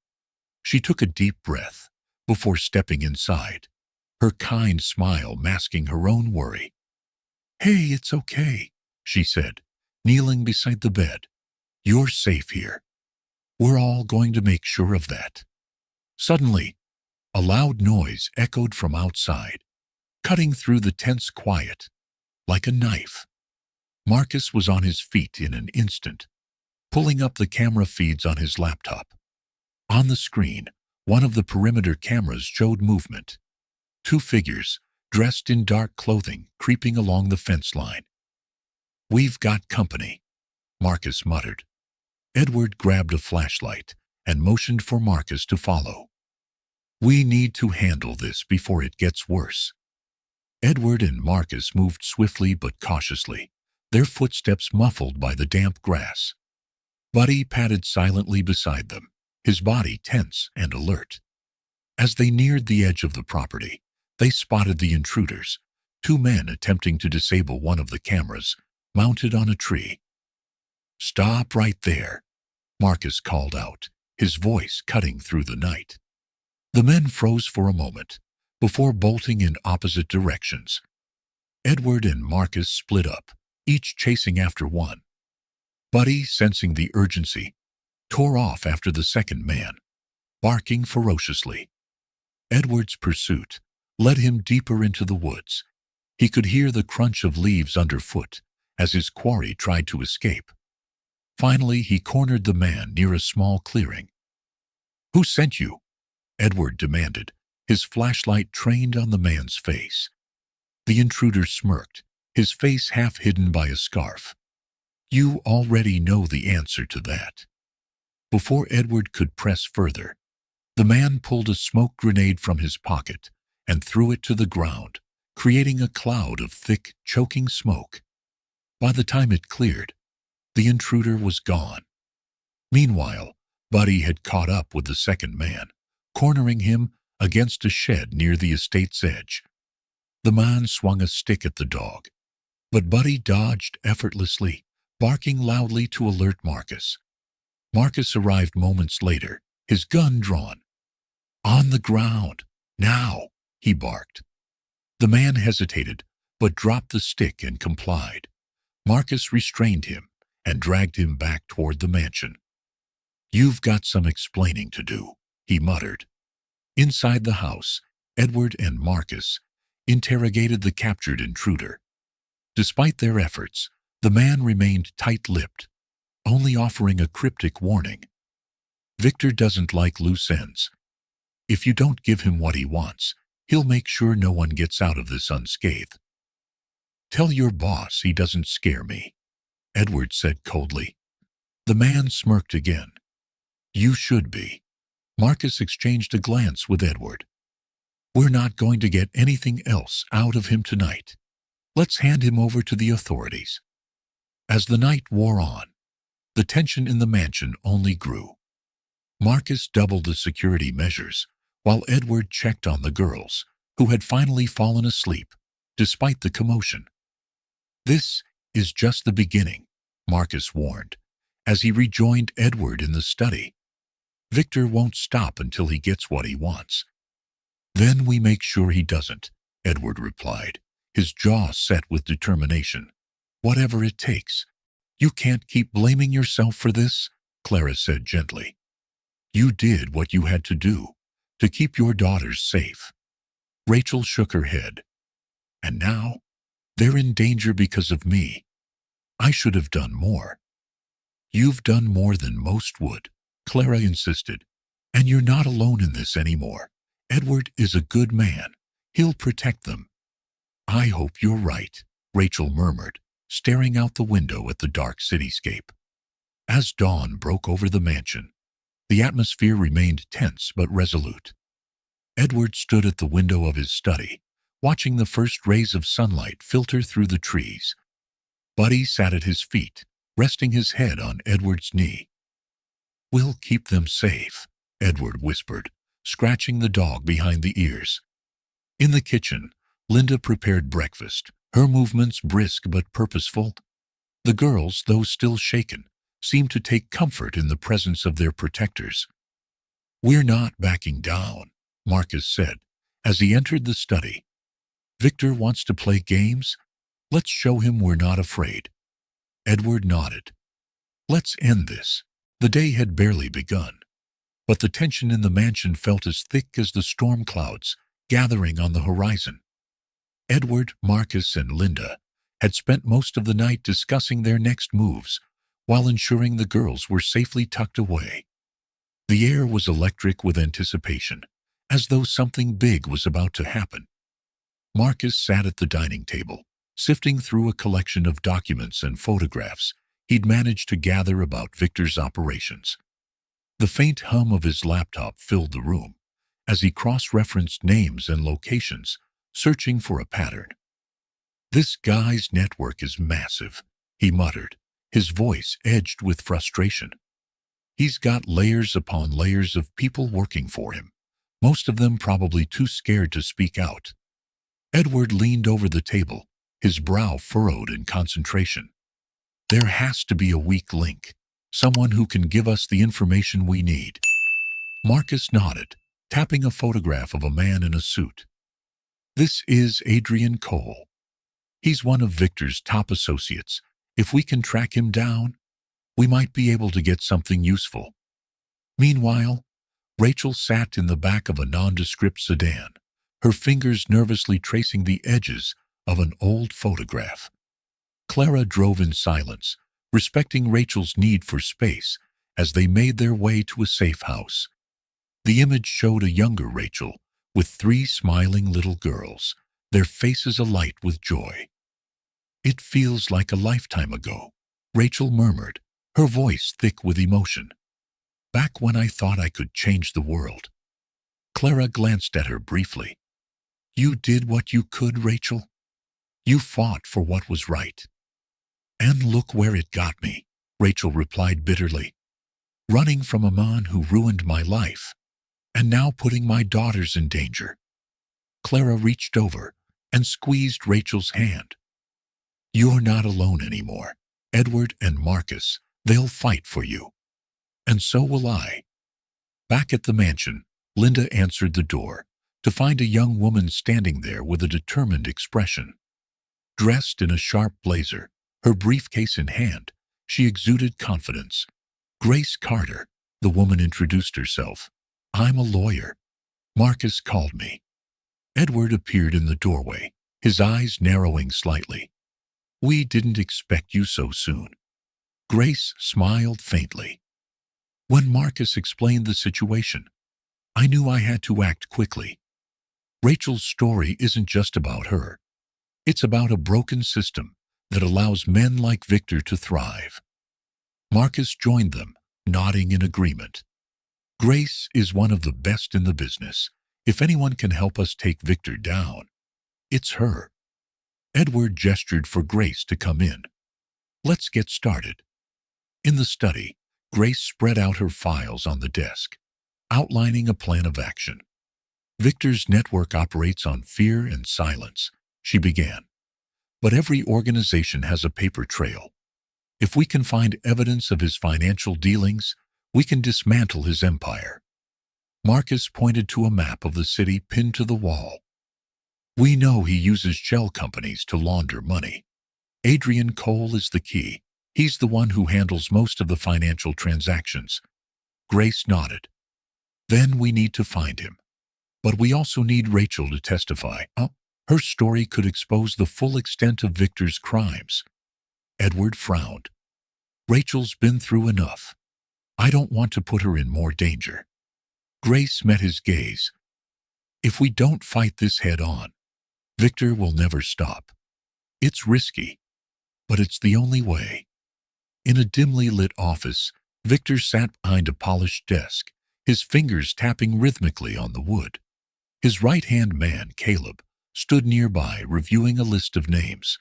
She took a deep breath before stepping inside, her kind smile masking her own worry. Hey, it's okay, she said, kneeling beside the bed. You're safe here. We're all going to make sure of that. Suddenly, a loud noise echoed from outside, cutting through the tense quiet like a knife. Marcus was on his feet in an instant, pulling up the camera feeds on his laptop. On the screen, one of the perimeter cameras showed movement. Two figures, dressed in dark clothing, creeping along the fence line. We've got company, Marcus muttered. Edward grabbed a flashlight and motioned for Marcus to follow. We need to handle this before it gets worse. Edward and Marcus moved swiftly but cautiously, their footsteps muffled by the damp grass. Buddy padded silently beside them, his body tense and alert. As they neared the edge of the property, they spotted the intruders, two men attempting to disable one of the cameras mounted on a tree. Stop right there, Marcus called out, his voice cutting through the night. The men froze for a moment, before bolting in opposite directions. Edward and Marcus split up, each chasing after one. Buddy, sensing the urgency, tore off after the second man, barking ferociously. Edward's pursuit, led him deeper into the woods. He could hear the crunch of leaves underfoot as his quarry tried to escape. Finally, he cornered the man near a small clearing. "Who sent you?" Edward demanded, his flashlight trained on the man's face. The intruder smirked, his face half hidden by a scarf. "You already know the answer to that." Before Edward could press further, the man pulled a smoke grenade from his pocket and threw it to the ground, creating a cloud of thick, choking smoke. By the time it cleared, the intruder was gone. Meanwhile, Buddy had caught up with the second man, cornering him against a shed near the estate's edge. The man swung a stick at the dog, but Buddy dodged effortlessly, barking loudly to alert Marcus. Marcus arrived moments later, his gun drawn. "On the ground, now," he barked. The man hesitated, but dropped the stick and complied. Marcus restrained him and dragged him back toward the mansion. "You've got some explaining to do," he muttered. Inside the house, Edward and Marcus interrogated the captured intruder. Despite their efforts, the man remained tight-lipped, only offering a cryptic warning. "Victor doesn't like loose ends. If you don't give him what he wants, he'll make sure no one gets out of this unscathed." "Tell your boss he doesn't scare me," Edward said coldly. The man smirked again. "You should be." Marcus exchanged a glance with Edward. "We're not going to get anything else out of him tonight. Let's hand him over to the authorities." As the night wore on, the tension in the mansion only grew. Marcus doubled the security measures, while Edward checked on the girls, who had finally fallen asleep, despite the commotion. "This is just the beginning," Marcus warned, as he rejoined Edward in the study. "Victor won't stop until he gets what he wants." "Then we make sure he doesn't," Edward replied, his jaw set with determination. "Whatever it takes." "You can't keep blaming yourself for this," Clara said gently. "You did what you had to do, to keep your daughters safe." Rachel shook her head. "And now, they're in danger because of me. I should have done more." "You've done more than most would," Clara insisted. "And you're not alone in this anymore. Edward is a good man. He'll protect them." "I hope you're right," Rachel murmured, staring out the window at the dark cityscape. As dawn broke over the mansion, the atmosphere remained tense but resolute. Edward stood at the window of his study, watching the first rays of sunlight filter through the trees. Buddy sat at his feet, resting his head on Edward's knee. "We'll keep them safe," Edward whispered, scratching the dog behind the ears. In the kitchen, Linda prepared breakfast, her movements brisk but purposeful. The girls, though still shaken, seemed to take comfort in the presence of their protectors. "We're not backing down," Marcus said, as he entered the study. "Victor wants to play games? Let's show him we're not afraid." Edward nodded. "Let's end this." The day had barely begun, but the tension in the mansion felt as thick as the storm clouds gathering on the horizon. Edward, Marcus, and Linda had spent most of the night discussing their next moves while ensuring the girls were safely tucked away. The air was electric with anticipation, as though something big was about to happen. Marcus sat at the dining table, sifting through a collection of documents and photographs he'd managed to gather about Victor's operations. The faint hum of his laptop filled the room as he cross-referenced names and locations, searching for a pattern. "This guy's network is massive," he muttered, his voice edged with frustration. "He's got layers upon layers of people working for him, most of them probably too scared to speak out." Edward leaned over the table, his brow furrowed in concentration. "There has to be a weak link, someone who can give us the information we need." Marcus nodded, tapping a photograph of a man in a suit. "This is Adrian Cole. He's one of Victor's top associates. If we can track him down, we might be able to get something useful." Meanwhile, Rachel sat in the back of a nondescript sedan, her fingers nervously tracing the edges of an old photograph. Clara drove in silence, respecting Rachel's need for space as they made their way to a safe house. The image showed a younger Rachel with 3 smiling little girls, their faces alight with joy. "It feels like a lifetime ago," Rachel murmured, her voice thick with emotion. "Back when I thought I could change the world." Clara glanced at her briefly. "You did what you could, Rachel. You fought for what was right." "And look where it got me," Rachel replied bitterly. "Running from a man who ruined my life, and now putting my daughters in danger." Clara reached over and squeezed Rachel's hand. "You're not alone anymore. Edward and Marcus, they'll fight for you. And so will I." Back at the mansion, Linda answered the door to find a young woman standing there with a determined expression. Dressed in a sharp blazer, her briefcase in hand, she exuded confidence. "Grace Carter," the woman introduced herself. "I'm a lawyer. Marcus called me." Edward appeared in the doorway, his eyes narrowing slightly. "We didn't expect you so soon." Grace smiled faintly. "When Marcus explained the situation, I knew I had to act quickly. Rachel's story isn't just about her. It's about a broken system that allows men like Victor to thrive." Marcus joined them, nodding in agreement. "Grace is one of the best in the business. If anyone can help us take Victor down, it's her." Edward gestured for Grace to come in. "Let's get started." In the study, Grace spread out her files on the desk, outlining a plan of action. "Victor's network operates on fear and silence," she began. "But every organization has a paper trail. If we can find evidence of his financial dealings, we can dismantle his empire." Marcus pointed to a map of the city pinned to the wall. "We know he uses shell companies to launder money. Adrian Cole is the key. He's the one who handles most of the financial transactions." Grace nodded. "Then we need to find him. But we also need Rachel to testify. Her story could expose the full extent of Victor's crimes." Edward frowned. "Rachel's been through enough. I don't want to put her in more danger." Grace met his gaze. "If we don't fight this head on, Victor will never stop. It's risky, but it's the only way." In a dimly lit office, Victor sat behind a polished desk, his fingers tapping rhythmically on the wood. His right-hand man, Caleb, stood nearby reviewing a list of names.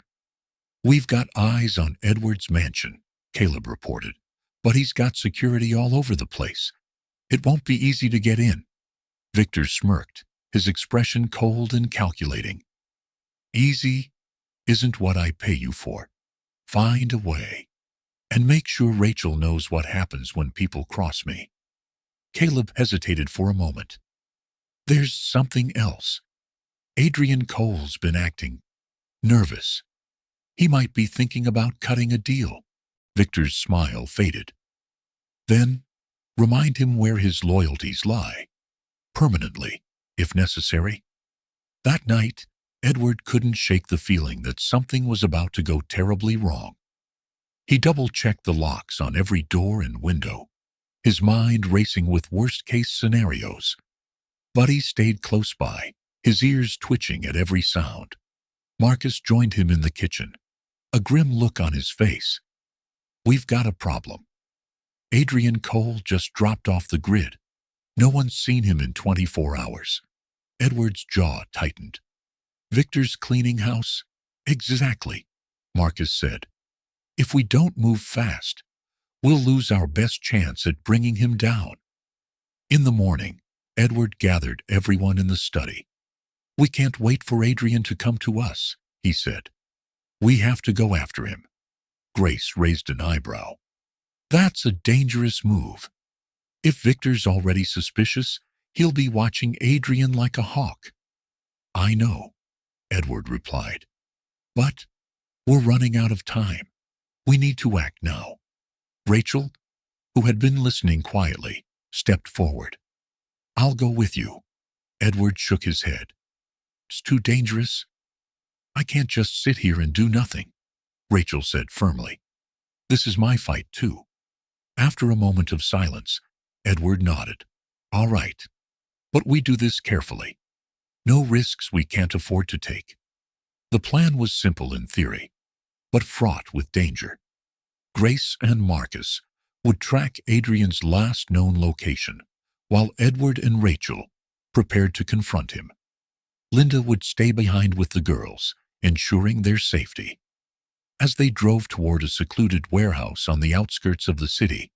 "We've got eyes on Edward's mansion," Caleb reported, "but he's got security all over the place. It won't be easy to get in." Victor smirked, his expression cold and calculating. "Easy isn't what I pay you for. Find a way. And make sure Rachel knows what happens when people cross me." Caleb hesitated for a moment. "There's something else. Adrian Cole's been acting nervous. He might be thinking about cutting a deal." Victor's smile faded. "Then remind him where his loyalties lie. Permanently, if necessary." That night, Edward couldn't shake the feeling that something was about to go terribly wrong. He double-checked the locks on every door and window, his mind racing with worst-case scenarios. Buddy stayed close by, his ears twitching at every sound. Marcus joined him in the kitchen, a grim look on his face. "We've got a problem. Adrian Cole just dropped off the grid. No one's seen him in 24 hours. Edward's jaw tightened. "Victor's cleaning house?" "Exactly," Marcus said. "If we don't move fast, we'll lose our best chance at bringing him down." In the morning, Edward gathered everyone in the study. "We can't wait for Adrian to come to us," he said. "We have to go after him." Grace raised an eyebrow. "That's a dangerous move. If Victor's already suspicious, he'll be watching Adrian like a hawk." "I know," Edward replied. "But we're running out of time. We need to act now." Rachel, who had been listening quietly, stepped forward. "I'll go with you." Edward shook his head. It's too dangerous. I can't just sit here and do nothing, Rachel said firmly. This is my fight, too. After a moment of silence, Edward nodded. All right, but we do this carefully. No risks we can't afford to take. The plan was simple in theory, but fraught with danger. Grace and Marcus would track Adrian's last known location, while Edward and Rachel prepared to confront him. Linda would stay behind with the girls, ensuring their safety. As they drove toward a secluded warehouse on the outskirts of the city,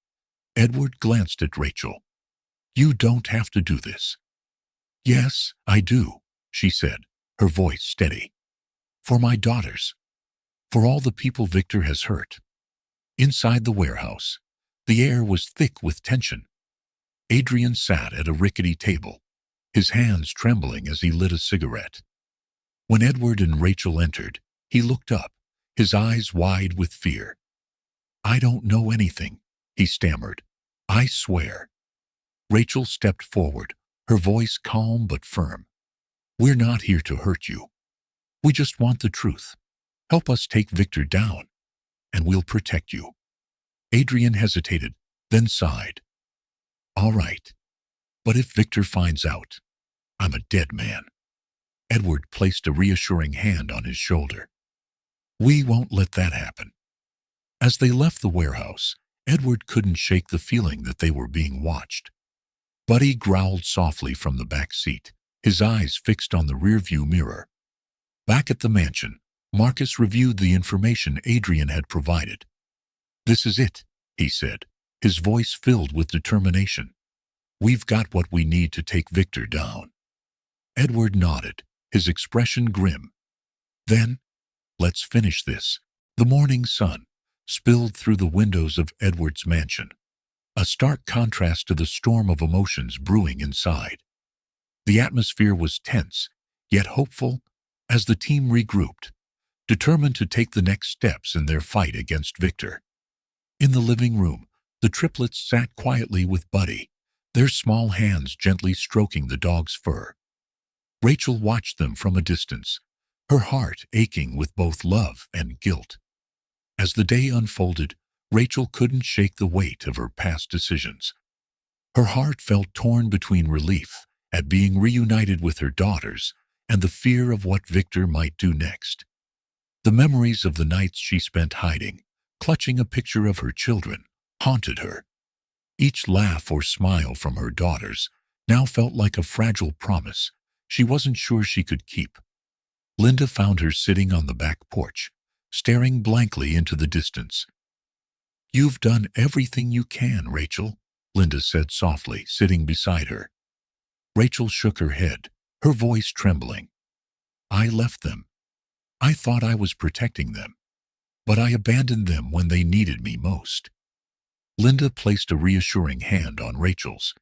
Edward glanced at Rachel. You don't have to do this. Yes, I do, she said, her voice steady. For my daughters. For all the people Victor has hurt. Inside the warehouse, the air was thick with tension. Adrian sat at a rickety table, his hands trembling as he lit a cigarette. When Edward and Rachel entered, he looked up, his eyes wide with fear. I don't know anything, he stammered. I swear. Rachel stepped forward, her voice calm but firm. We're not here to hurt you. We just want the truth. Help us take Victor down, and we'll protect you. Adrian hesitated, then sighed. All right, but if Victor finds out, I'm a dead man. Edward placed a reassuring hand on his shoulder. We won't let that happen. As they left the warehouse, Edward couldn't shake the feeling that they were being watched. Buddy growled softly from the back seat, his eyes fixed on the rearview mirror. Back at the mansion, Marcus reviewed the information Adrian had provided. This is it, he said, his voice filled with determination. We've got what we need to take Victor down. Edward nodded, his expression grim. Then, let's finish this. The morning sun spilled through the windows of Edward's mansion, a stark contrast to the storm of emotions brewing inside. The atmosphere was tense, yet hopeful, as the team regrouped, determined to take the next steps in their fight against Victor. In the living room, the triplets sat quietly with Buddy, their small hands gently stroking the dog's fur. Rachel watched them from a distance, her heart aching with both love and guilt. As the day unfolded, Rachel couldn't shake the weight of her past decisions. Her heart felt torn between relief at being reunited with her daughters and the fear of what Victor might do next. The memories of the nights she spent hiding, clutching a picture of her children, haunted her. Each laugh or smile from her daughters now felt like a fragile promise she wasn't sure she could keep. Linda found her sitting on the back porch, staring blankly into the distance. You've done everything you can, Rachel, Linda said softly, sitting beside her. Rachel shook her head, her voice trembling. I left them. I thought I was protecting them, but I abandoned them when they needed me most. Linda placed a reassuring hand on Rachel's.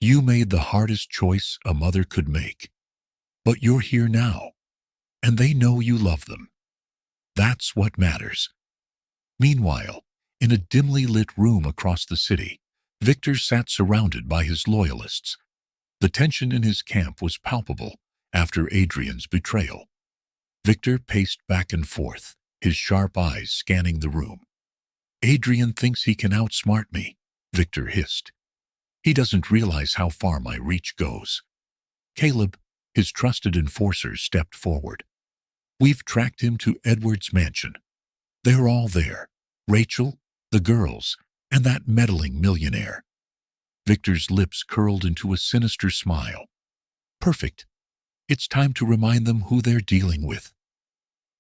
You made the hardest choice a mother could make. But you're here now, and they know you love them. That's what matters. Meanwhile, in a dimly lit room across the city, Victor sat surrounded by his loyalists. The tension in his camp was palpable after Adrian's betrayal. Victor paced back and forth, his sharp eyes scanning the room. Adrian thinks he can outsmart me, Victor hissed. He doesn't realize how far my reach goes. Caleb, his trusted enforcer, stepped forward. We've tracked him to Edward's mansion. They're all there. Rachel, the girls, and that meddling millionaire. Victor's lips curled into a sinister smile. Perfect. It's time to remind them who they're dealing with.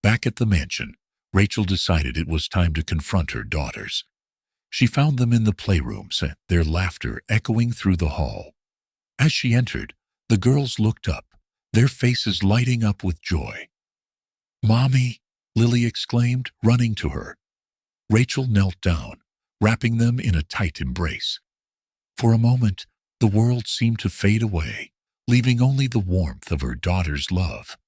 Back at the mansion, Rachel decided it was time to confront her daughters. She found them in the playrooms, their laughter echoing through the hall. As she entered, the girls looked up, their faces lighting up with joy. Mommy, Lily exclaimed, running to her. Rachel knelt down, wrapping them in a tight embrace. For a moment, the world seemed to fade away, leaving only the warmth of her daughter's love.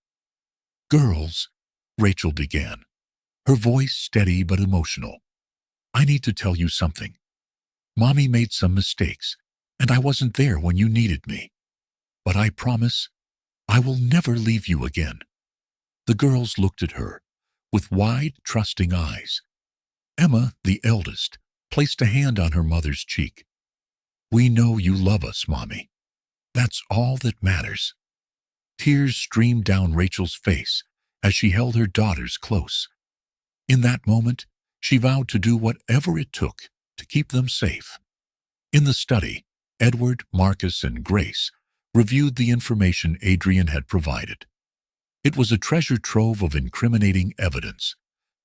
Girls, Rachel began, her voice steady but emotional. I need to tell you something. Mommy made some mistakes, and I wasn't there when you needed me. But I promise, I will never leave you again. The girls looked at her with wide, trusting eyes. Emma, the eldest, placed a hand on her mother's cheek. We know you love us, Mommy. That's all that matters. Tears streamed down Rachel's face as she held her daughters close. In that moment, she vowed to do whatever it took to keep them safe. In the study, Edward, Marcus, and Grace reviewed the information Adrian had provided. It was a treasure trove of incriminating evidence,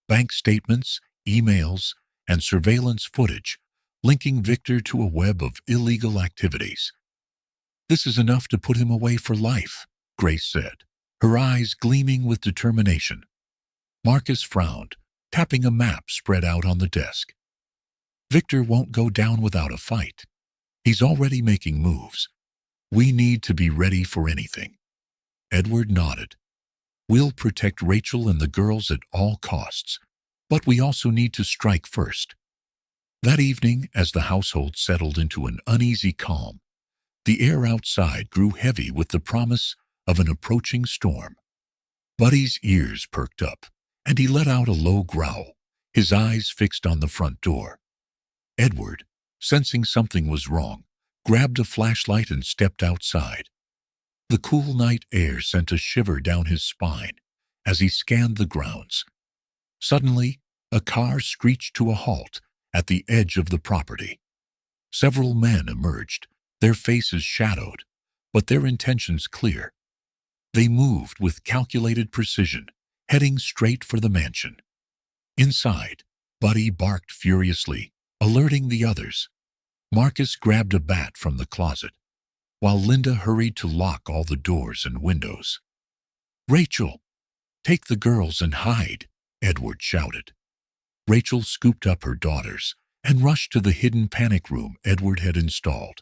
bank statements, emails, and surveillance footage linking Victor to a web of illegal activities. This is enough to put him away for life, Grace said, her eyes gleaming with determination. Marcus frowned, tapping a map spread out on the desk. Victor won't go down without a fight. He's already making moves. We need to be ready for anything. Edward nodded. We'll protect Rachel and the girls at all costs, but we also need to strike first. That evening, as the household settled into an uneasy calm, the air outside grew heavy with the promise of an approaching storm. Buddy's ears perked up, and he let out a low growl, his eyes fixed on the front door. Edward, sensing something was wrong, grabbed a flashlight and stepped outside. The cool night air sent a shiver down his spine as he scanned the grounds. Suddenly, a car screeched to a halt at the edge of the property. Several men emerged, their faces shadowed, but their intentions clear. They moved with calculated precision, heading straight for the mansion. Inside, Buddy barked furiously, alerting the others. Marcus grabbed a bat from the closet, while Linda hurried to lock all the doors and windows. Rachel, take the girls and hide, Edward shouted. Rachel scooped up her daughters and rushed to the hidden panic room Edward had installed.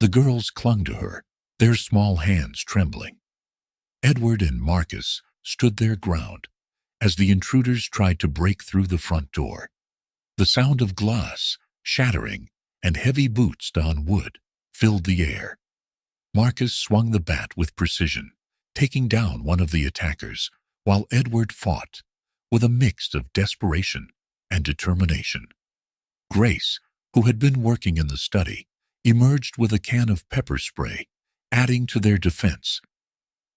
The girls clung to her, their small hands trembling. Edward and Marcus stood their ground as the intruders tried to break through the front door. The sound of glass shattering and heavy boots on wood filled the air. Marcus swung the bat with precision, taking down one of the attackers, while Edward fought with a mix of desperation and determination. Grace, who had been working in the study, emerged with a can of pepper spray, adding to their defense.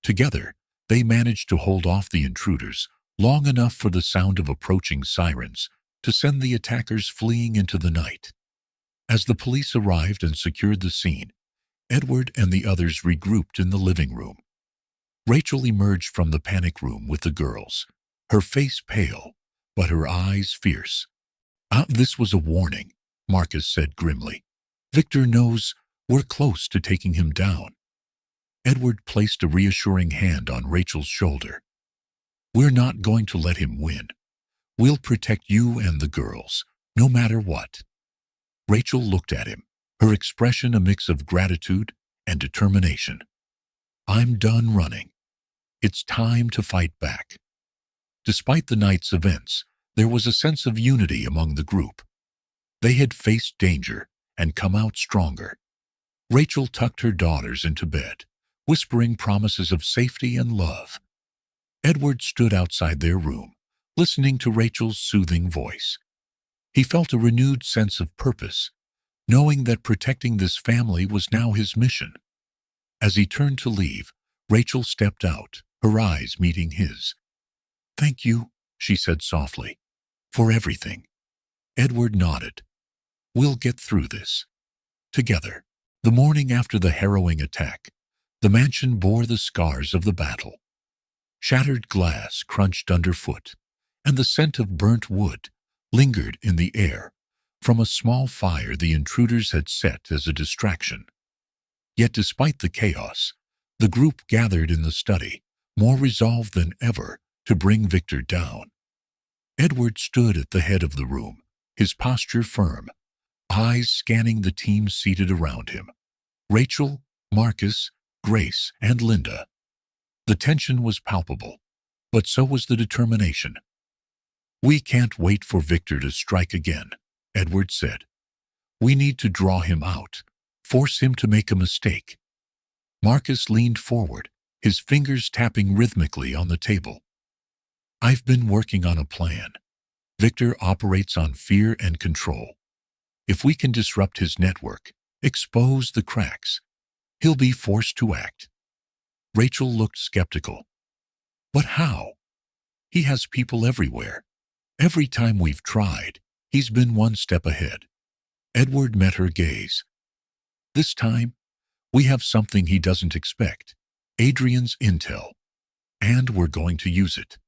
Together, they managed to hold off the intruders long enough for the sound of approaching sirens to send the attackers fleeing into the night. As the police arrived and secured the scene, Edward and the others regrouped in the living room. Rachel emerged from the panic room with the girls, her face pale, but her eyes fierce. This was a warning, Marcus said grimly. Victor knows we're close to taking him down. Edward placed a reassuring hand on Rachel's shoulder. We're not going to let him win. We'll protect you and the girls, no matter what. Rachel looked at him, her expression a mix of gratitude and determination. I'm done running. It's time to fight back. Despite the night's events, there was a sense of unity among the group. They had faced danger and come out stronger. Rachel tucked her daughters into bed, whispering promises of safety and love. Edward stood outside their room, listening to Rachel's soothing voice. He felt a renewed sense of purpose, knowing that protecting this family was now his mission. As he turned to leave, Rachel stepped out, her eyes meeting his. Thank you, she said softly, for everything. Edward nodded. We'll get through this. Together. The morning after the harrowing attack, the mansion bore the scars of the battle. Shattered glass crunched underfoot, and the scent of burnt wood lingered in the air from a small fire the intruders had set as a distraction. Yet despite the chaos, the group gathered in the study, more resolved than ever to bring Victor down. Edward stood at the head of the room, his posture firm, eyes scanning the team seated around him. Rachel, Marcus, Grace, and Linda. The tension was palpable, but so was the determination. We can't wait for Victor to strike again, Edward said. We need to draw him out, force him to make a mistake. Marcus leaned forward, his fingers tapping rhythmically on the table. "I've been working on a plan. Victor operates on fear and control. If we can disrupt his network, expose the cracks, he'll be forced to act." Rachel looked skeptical. "But how? He has people everywhere. Every time we've tried, he's been one step ahead." Edward met her gaze. "This time, we have something he doesn't expect. Adrian's intel. And we're going to use it."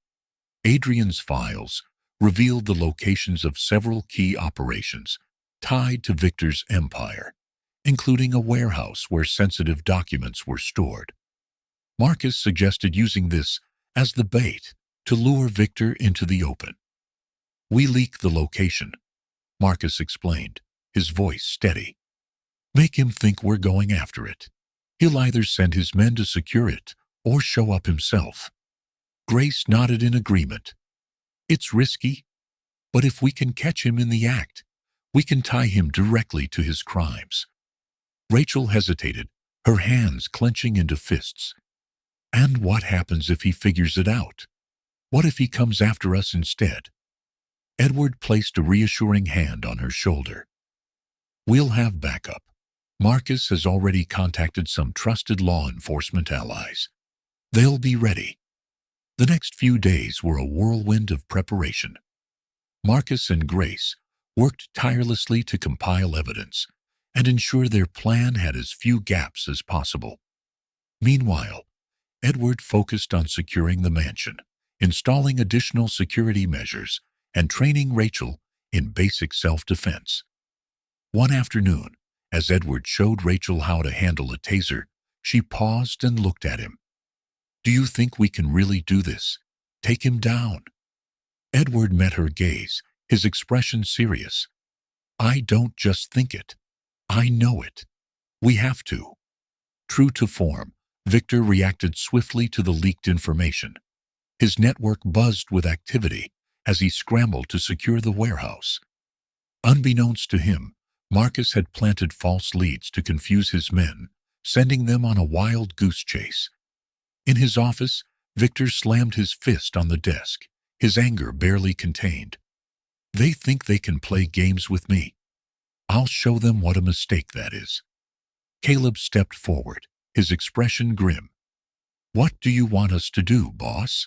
Adrian's files revealed the locations of several key operations tied to Victor's empire, including a warehouse where sensitive documents were stored. Marcus suggested using this as the bait to lure Victor into the open. "We leak the location," Marcus explained, his voice steady. "Make him think we're going after it. He'll either send his men to secure it or show up himself." Grace nodded in agreement. "It's risky, but if we can catch him in the act, we can tie him directly to his crimes." Rachel hesitated, her hands clenching into fists. "And what happens if he figures it out? What if he comes after us instead?" Edward placed a reassuring hand on her shoulder. "We'll have backup. Marcus has already contacted some trusted law enforcement allies. They'll be ready." The next few days were a whirlwind of preparation. Marcus and Grace worked tirelessly to compile evidence and ensure their plan had as few gaps as possible. Meanwhile, Edward focused on securing the mansion, installing additional security measures, and training Rachel in basic self-defense. One afternoon, as Edward showed Rachel how to handle a taser, she paused and looked at him. "Do you think we can really do this? Take him down?" Edward met her gaze, his expression serious. "I don't just think it. I know it. We have to." True to form, Victor reacted swiftly to the leaked information. His network buzzed with activity as he scrambled to secure the warehouse. Unbeknownst to him, Marcus had planted false leads to confuse his men, sending them on a wild goose chase. In his office, Victor slammed his fist on the desk, his anger barely contained. "They think they can play games with me. I'll show them what a mistake that is." Caleb stepped forward, his expression grim. "What do you want us to do, boss?"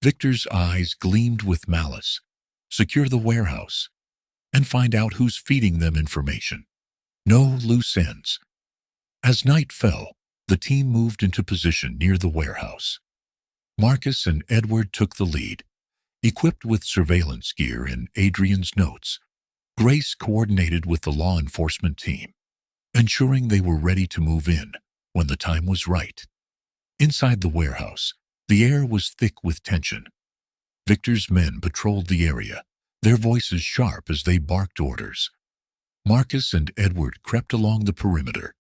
Victor's eyes gleamed with malice. "Secure the warehouse and find out who's feeding them information. No loose ends." As night fell, the team moved into position near the warehouse. Marcus and Edward took the lead, equipped with surveillance gear and Adrian's notes. Grace coordinated with the law enforcement team, ensuring they were ready to move in when the time was right. Inside the warehouse, the air was thick with tension. Victor's men patrolled the area, their voices sharp as they barked orders. Marcus and Edward crept along the perimeter,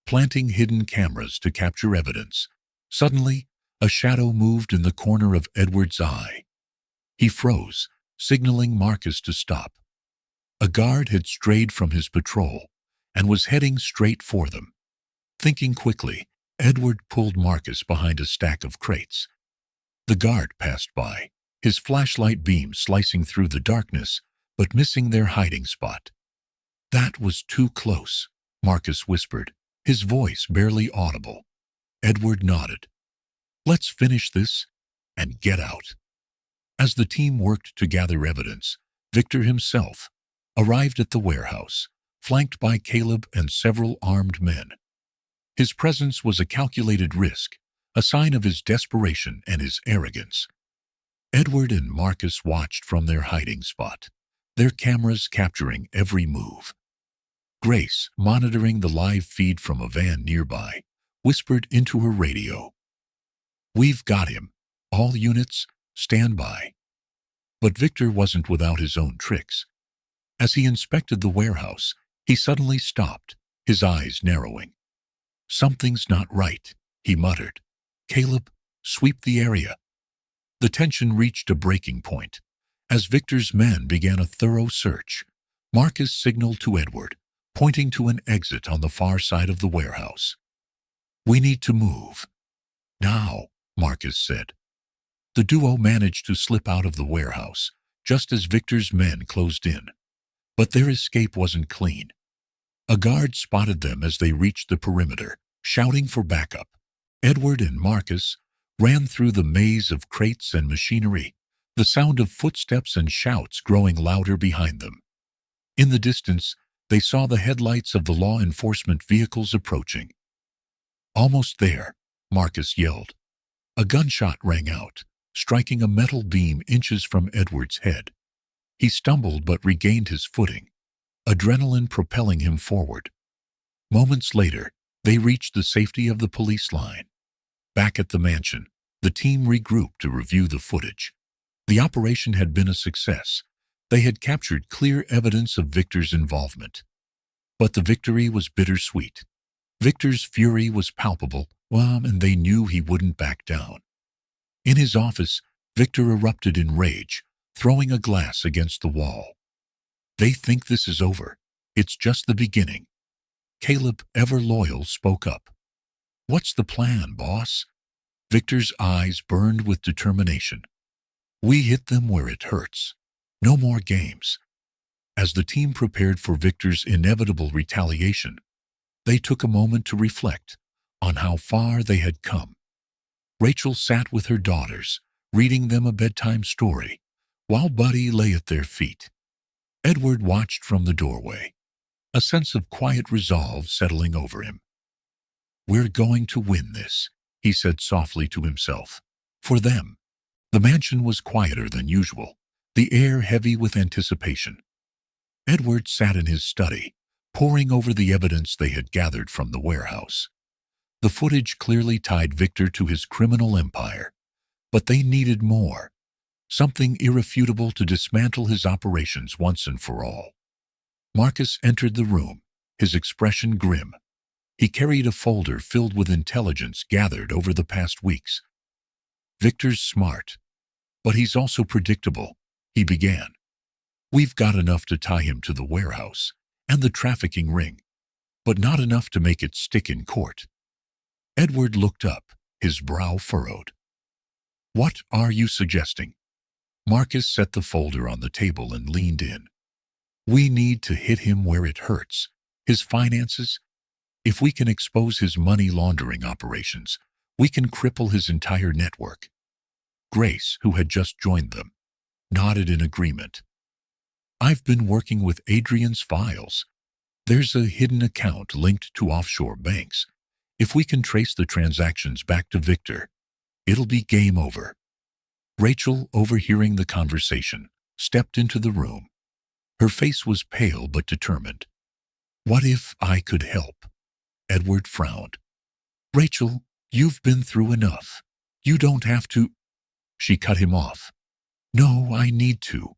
planting hidden cameras to capture evidence. Suddenly, a shadow moved in the corner of Edward's eye. He froze, signaling Marcus to stop. A guard had strayed from his patrol and was heading straight for them. Thinking quickly, Edward pulled Marcus behind a stack of crates. The guard passed by, his flashlight beam slicing through the darkness, but missing their hiding spot. "That was too close," Marcus whispered, his voice barely audible. Edward nodded. "Let's finish this and get out." As the team worked to gather evidence, Victor himself arrived at the warehouse, flanked by Caleb and several armed men. His presence was a calculated risk, a sign of his desperation and his arrogance. Edward and Marcus watched from their hiding spot, their cameras capturing every move. Grace, monitoring the live feed from a van nearby, whispered into her radio, "We've got him. All units, stand by." But Victor wasn't without his own tricks. As he inspected the warehouse, he suddenly stopped, his eyes narrowing. "Something's not right," he muttered. "Caleb, sweep the area." The tension reached a breaking point. As Victor's men began a thorough search, Marcus signaled to Edward, pointing to an exit on the far side of the warehouse. "We need to move." Now, Marcus said. The duo managed to slip out of the warehouse, just as Victor's men closed in. But their escape wasn't clean. A guard spotted them as they reached the perimeter, shouting for backup. Edward and Marcus ran through the maze of crates and machinery, the sound of footsteps and shouts growing louder behind them. In the distance, they saw the headlights of the law enforcement vehicles approaching. Almost there, Marcus yelled. A gunshot rang out, striking a metal beam inches from Edward's head. He stumbled but regained his footing, adrenaline propelling him forward. Moments later, they reached the safety of the police line. Back at the mansion, the team regrouped to review the footage. The operation had been a success. They had captured clear evidence of Victor's involvement. But the victory was bittersweet. Victor's fury was palpable, and they knew he wouldn't back down. In his office, Victor erupted in rage, throwing a glass against the wall. They think this is over. It's just the beginning. Caleb, ever loyal, spoke up. What's the plan, boss? Victor's eyes burned with determination. We hit them where it hurts. No more games. As the team prepared for Victor's inevitable retaliation, they took a moment to reflect on how far they had come. Rachel sat with her daughters, reading them a bedtime story, while Buddy lay at their feet. Edward watched from the doorway, a sense of quiet resolve settling over him. We're going to win this, he said softly to himself. For them. The mansion was quieter than usual, the air heavy with anticipation. Edward sat in his study, poring over the evidence they had gathered from the warehouse. The footage clearly tied Victor to his criminal empire, but they needed more, something irrefutable to dismantle his operations once and for all. Marcus entered the room, his expression grim. He carried a folder filled with intelligence gathered over the past weeks. Victor's smart, but he's also predictable, he began. We've got enough to tie him to the warehouse and the trafficking ring, but not enough to make it stick in court. Edward looked up, his brow furrowed. What are you suggesting? Marcus set the folder on the table and leaned in. We need to hit him where it hurts. His finances. If we can expose his money laundering operations, we can cripple his entire network. Grace, who had just joined them, nodded in agreement. I've been working with Adrian's files. There's a hidden account linked to offshore banks. If we can trace the transactions back to Victor, it'll be game over. Rachel, overhearing the conversation, stepped into the room. Her face was pale but determined. What if I could help? Edward frowned. Rachel, you've been through enough. You don't have to. She cut him off. No, I need to.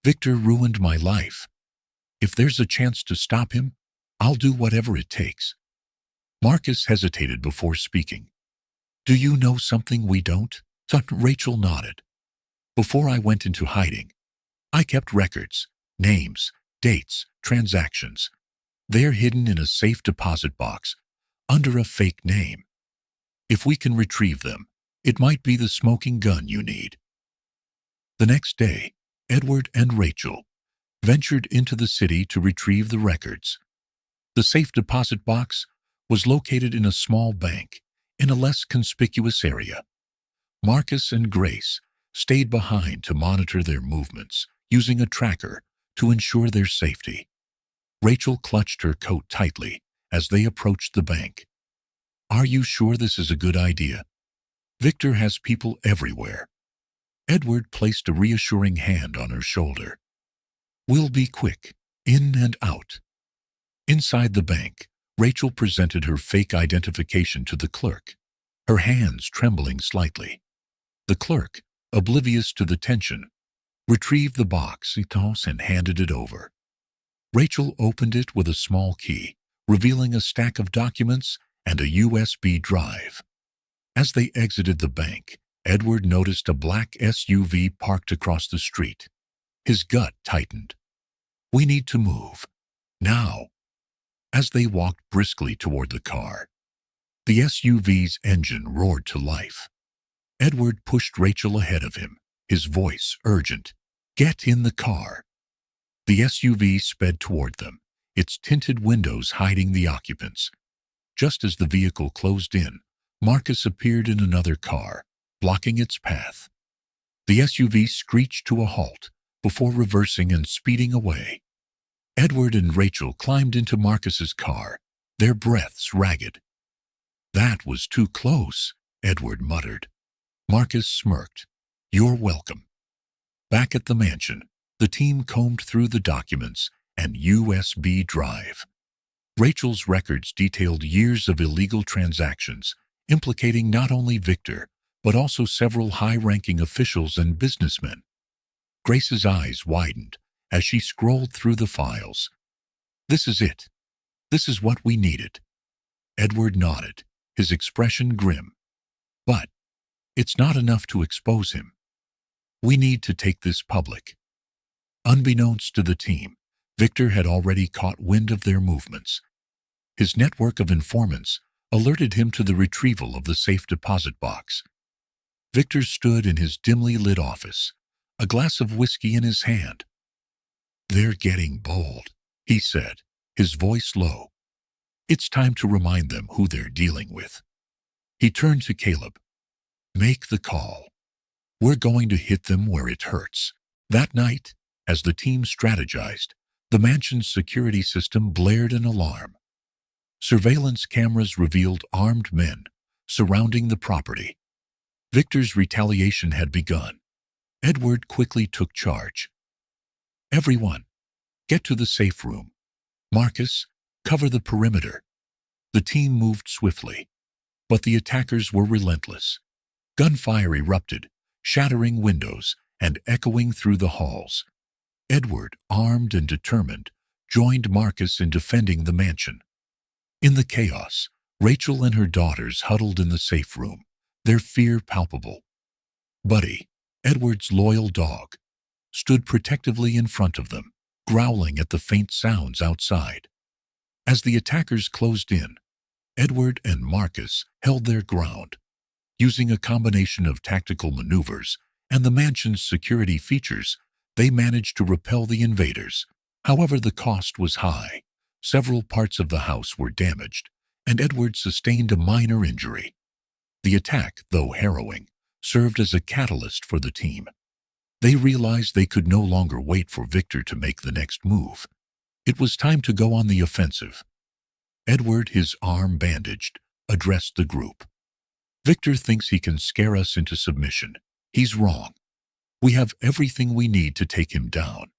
Victor ruined my life. If there's a chance to stop him, I'll do whatever it takes. Marcus hesitated before speaking. Do you know something we don't? Rachel nodded. Before I went into hiding, I kept records, names, dates, transactions. They're hidden in a safe deposit box, under a fake name. If we can retrieve them, it might be the smoking gun you need. The next day, Edward and Rachel ventured into the city to retrieve the records. The safe deposit box was located in a small bank in a less conspicuous area. Marcus and Grace stayed behind to monitor their movements, using a tracker to ensure their safety. Rachel clutched her coat tightly as they approached the bank. Are you sure this is a good idea? Victor has people everywhere. Edward placed a reassuring hand on her shoulder. We'll be quick, in and out. Inside the bank, Rachel presented her fake identification to the clerk, her hands trembling slightly. The clerk, oblivious to the tension, retrieved the box and handed it over. Rachel opened it with a small key, revealing a stack of documents and a USB drive. As they exited the bank, Edward noticed a black SUV parked across the street. His gut tightened. We need to move. Now. As they walked briskly toward the car, The SUV's engine roared to life. Edward pushed Rachel ahead of him, his voice urgent. "Get in the car." The SUV sped toward them, its tinted windows hiding the occupants. Just as the vehicle closed in, Marcus appeared in another car, blocking its path. The SUV screeched to a halt before reversing and speeding away. Edward and Rachel climbed into Marcus's car, their breaths ragged. "That was too close," Edward muttered. Marcus smirked. "You're welcome." Back at the mansion, the team combed through the documents and USB drive. Rachel's records detailed years of illegal transactions, implicating not only Victor, but also several high-ranking officials and businessmen. Grace's eyes widened as she scrolled through the files. "This is it. This is what we needed." Edward nodded, his expression grim. "But it's not enough to expose him. We need to take this public." Unbeknownst to the team, Victor had already caught wind of their movements. His network of informants alerted him to the retrieval of the safe deposit box. Victor stood in his dimly lit office, a glass of whiskey in his hand. "They're getting bold," he said, his voice low. "It's time to remind them who they're dealing with." He turned to Caleb. "Make the call. We're going to hit them where it hurts." That night, as the team strategized, the mansion's security system blared an alarm. Surveillance cameras revealed armed men surrounding the property. Victor's retaliation had begun. Edward quickly took charge. "Everyone, get to the safe room. Marcus, cover the perimeter." The team moved swiftly, but the attackers were relentless. Gunfire erupted, shattering windows and echoing through the halls. Edward, armed and determined, joined Marcus in defending the mansion. In the chaos, Rachel and her daughters huddled in the safe room, their fear palpable. Buddy, Edward's loyal dog, stood protectively in front of them, growling at the faint sounds outside. As the attackers closed in, Edward and Marcus held their ground. Using a combination of tactical maneuvers and the mansion's security features, they managed to repel the invaders. However, the cost was high. Several parts of the house were damaged, and Edward sustained a minor injury. The attack, though harrowing, served as a catalyst for the team. They realized they could no longer wait for Victor to make the next move. It was time to go on the offensive. Edward, his arm bandaged, addressed the group. "Victor thinks he can scare us into submission. He's wrong. We have everything we need to take him down,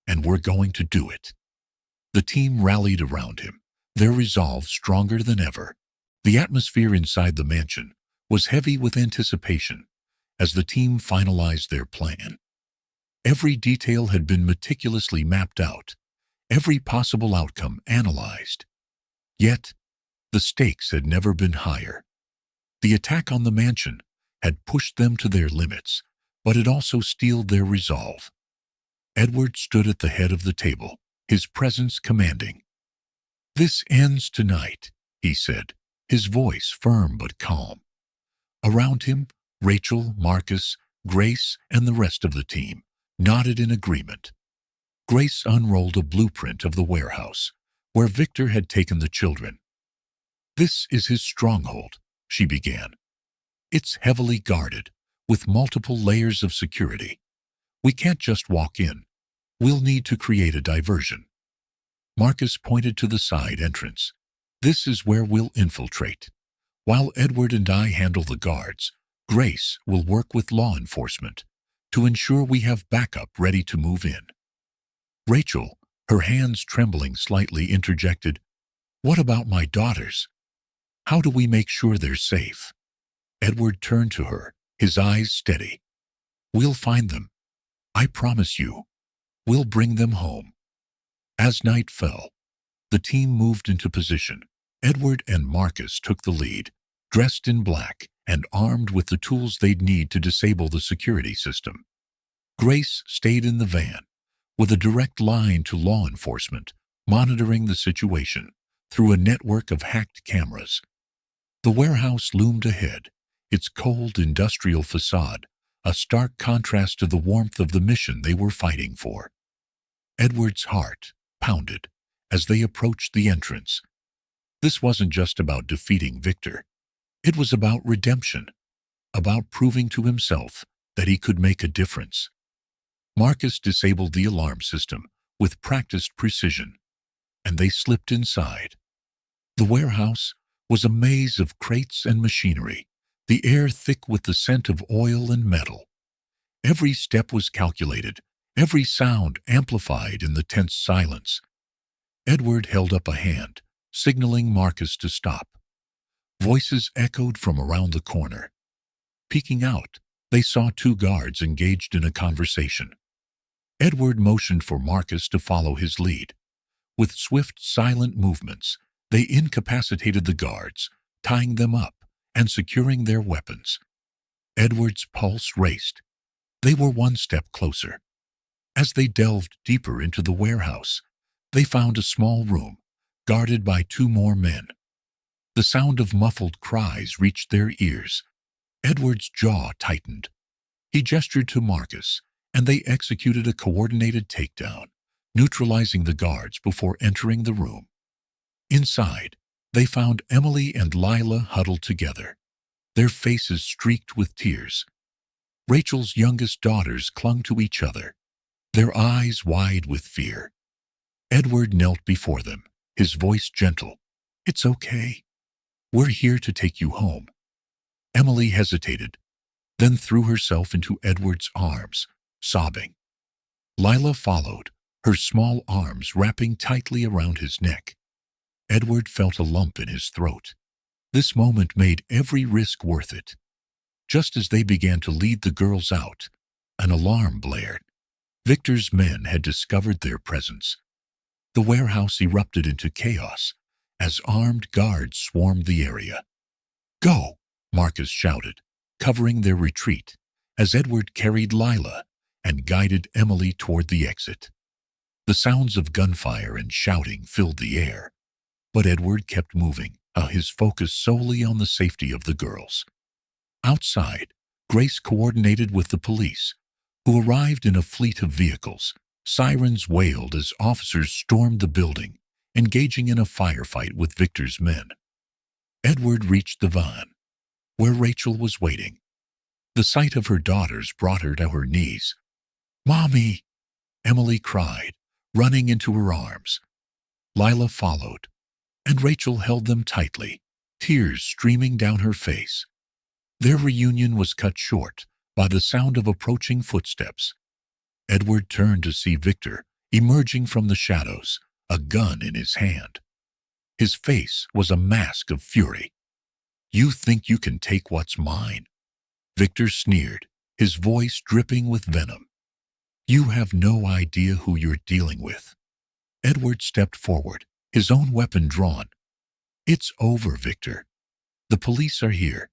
and we're going to do it." The team rallied around him, their resolve stronger than ever. The atmosphere inside the mansion was heavy with anticipation as the team finalized their plan. Every detail had been meticulously mapped out, every possible outcome analyzed. Yet, the stakes had never been higher. The attack on the mansion had pushed them to their limits, but it also steeled their resolve. Edward stood at the head of the table, his presence commanding. "This ends tonight," he said, his voice firm but calm. Around him, Rachel, Marcus, Grace, and the rest of the team nodded in agreement. Grace unrolled a blueprint of the warehouse, where Victor had taken the children. "This is his stronghold," she began. "It's heavily guarded, with multiple layers of security. We can't just walk in. We'll need to create a diversion." Marcus pointed to the side entrance. "This is where we'll infiltrate. While Edward and I handle the guards, Grace will work with law enforcement to ensure we have backup ready to move in." Rachel, her hands trembling slightly, interjected, "What about my daughters? How do we make sure they're safe?" Edward turned to her, his eyes steady. "We'll find them. I promise you. We'll bring them home." As night fell, the team moved into position. Edward and Marcus took the lead, dressed in black and armed with the tools they'd need to disable the security system. Grace stayed in the van, with a direct line to law enforcement, monitoring the situation through a network of hacked cameras. The warehouse loomed ahead, its cold industrial facade a stark contrast to the warmth of the mission they were fighting for. Edward's heart pounded as they approached the entrance. This wasn't just about defeating Victor. It was about redemption, about proving to himself that he could make a difference. Marcus disabled the alarm system with practiced precision, and they slipped inside. The warehouse was a maze of crates and machinery, the air thick with the scent of oil and metal. Every step was calculated, every sound amplified in the tense silence. Edward held up a hand, signaling Marcus to stop. Voices echoed from around the corner. Peeking out, they saw two guards engaged in a conversation. Edward motioned for Marcus to follow his lead. With swift, silent movements, they incapacitated the guards, tying them up and securing their weapons. Edward's pulse raced. They were one step closer. As they delved deeper into the warehouse, they found a small room, guarded by two more men. The sound of muffled cries reached their ears. Edward's jaw tightened. He gestured to Marcus, and they executed a coordinated takedown, neutralizing the guards before entering the room. Inside, they found Emily and Lila huddled together, their faces streaked with tears. Rachel's youngest daughters clung to each other, their eyes wide with fear. Edward knelt before them, his voice gentle. "It's okay. We're here to take you home." Emily hesitated, then threw herself into Edward's arms, sobbing. Lila followed, her small arms wrapping tightly around his neck. Edward felt a lump in his throat. This moment made every risk worth it. Just as they began to lead the girls out, an alarm blared. Victor's men had discovered their presence. The warehouse erupted into chaos as armed guards swarmed the area. "Go!" Marcus shouted, covering their retreat, as Edward carried Lila and guided Emily toward the exit. The sounds of gunfire and shouting filled the air, but Edward kept moving, his focus solely on the safety of the girls. Outside, Grace coordinated with the police, who arrived in a fleet of vehicles. Sirens wailed as officers stormed the building, engaging in a firefight with Victor's men. Edward reached the van, where Rachel was waiting. The sight of her daughters brought her to her knees. "Mommy!" Emily cried, running into her arms. Lila followed, and Rachel held them tightly, tears streaming down her face. Their reunion was cut short by the sound of approaching footsteps. Edward turned to see Victor emerging from the shadows, a gun in his hand. His face was a mask of fury. "You think you can take what's mine?" Victor sneered, his voice dripping with venom. "You have no idea who you're dealing with." Edward stepped forward, his own weapon drawn. "It's over, Victor. The police are here.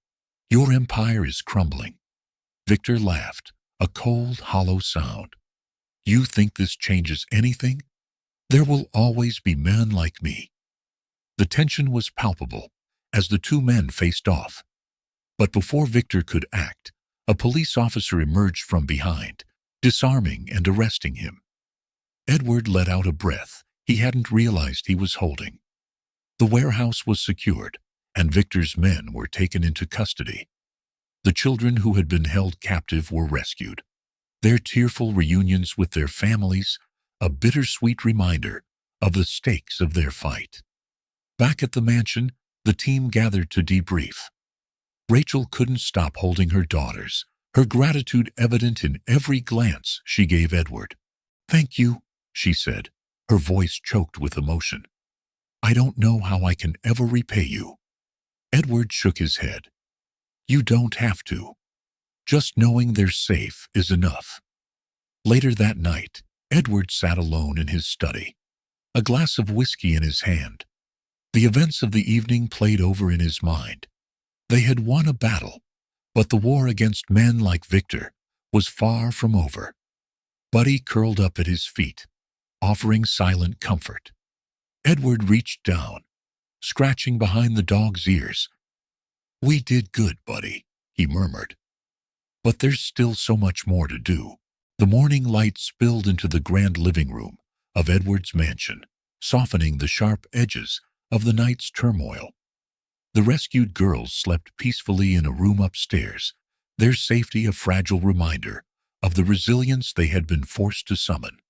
Your empire is crumbling." Victor laughed, a cold, hollow sound. "You think this changes anything? There will always be men like me." The tension was palpable as the two men faced off. But before Victor could act, a police officer emerged from behind, disarming and arresting him. Edward let out a breath he hadn't realized he was holding. The warehouse was secured, and Victor's men were taken into custody. The children who had been held captive were rescued, their tearful reunions with their families a bittersweet reminder of the stakes of their fight. Back at the mansion, the team gathered to debrief. Rachel couldn't stop holding her daughters, her gratitude evident in every glance she gave Edward. "Thank you," she said, her voice choked with emotion. "I don't know how I can ever repay you." Edward shook his head. "You don't have to. Just knowing they're safe is enough." Later that night, Edward sat alone in his study, a glass of whiskey in his hand. The events of the evening played over in his mind. They had won a battle, but the war against men like Victor was far from over. Buddy curled up at his feet, offering silent comfort. Edward reached down, scratching behind the dog's ears. "We did good, buddy," he murmured. "But there's still so much more to do." The morning light spilled into the grand living room of Edward's mansion, softening the sharp edges of the night's turmoil. The rescued girls slept peacefully in a room upstairs, their safety a fragile reminder of the resilience they had been forced to summon.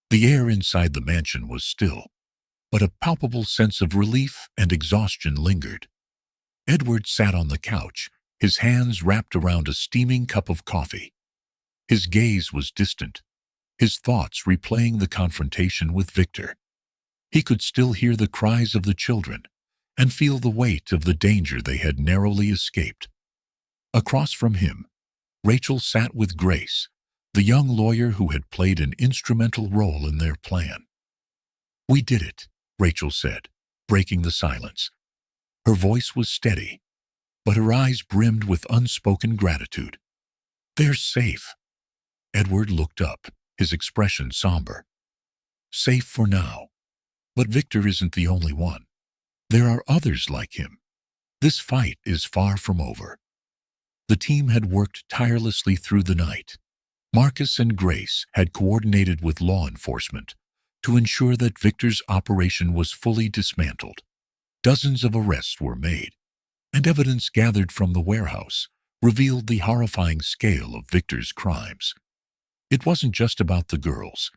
The air inside the mansion was still, but a palpable sense of relief and exhaustion lingered. Edward sat on the couch, his hands wrapped around a steaming cup of coffee. His gaze was distant, his thoughts replaying the confrontation with Victor. He could still hear the cries of the children and feel the weight of the danger they had narrowly escaped. Across from him, Rachel sat with Grace, the young lawyer who had played an instrumental role in their plan. "We did it," Rachel said, breaking the silence. Her voice was steady, but her eyes brimmed with unspoken gratitude. "They're safe." Edward looked up, his expression somber. "Safe for now. But Victor isn't the only one. There are others like him. This fight is far from over." The team had worked tirelessly through the night. Marcus and Grace had coordinated with law enforcement to ensure that Victor's operation was fully dismantled. Dozens of arrests were made, and evidence gathered from the warehouse revealed the horrifying scale of Victor's crimes. It wasn't just about the girls.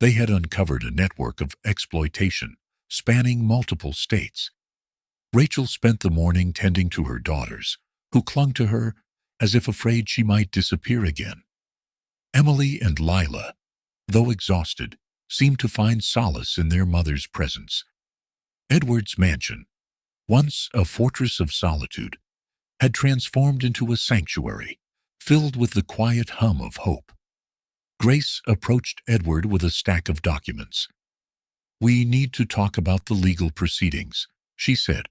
They had uncovered a network of exploitation spanning multiple states. Rachel spent the morning tending to her daughters, who clung to her as if afraid she might disappear again. Emily and Lila, though exhausted, seemed to find solace in their mother's presence. Edward's mansion, once a fortress of solitude, had transformed into a sanctuary filled with the quiet hum of hope. Grace approached Edward with a stack of documents. "We need to talk about the legal proceedings," she said,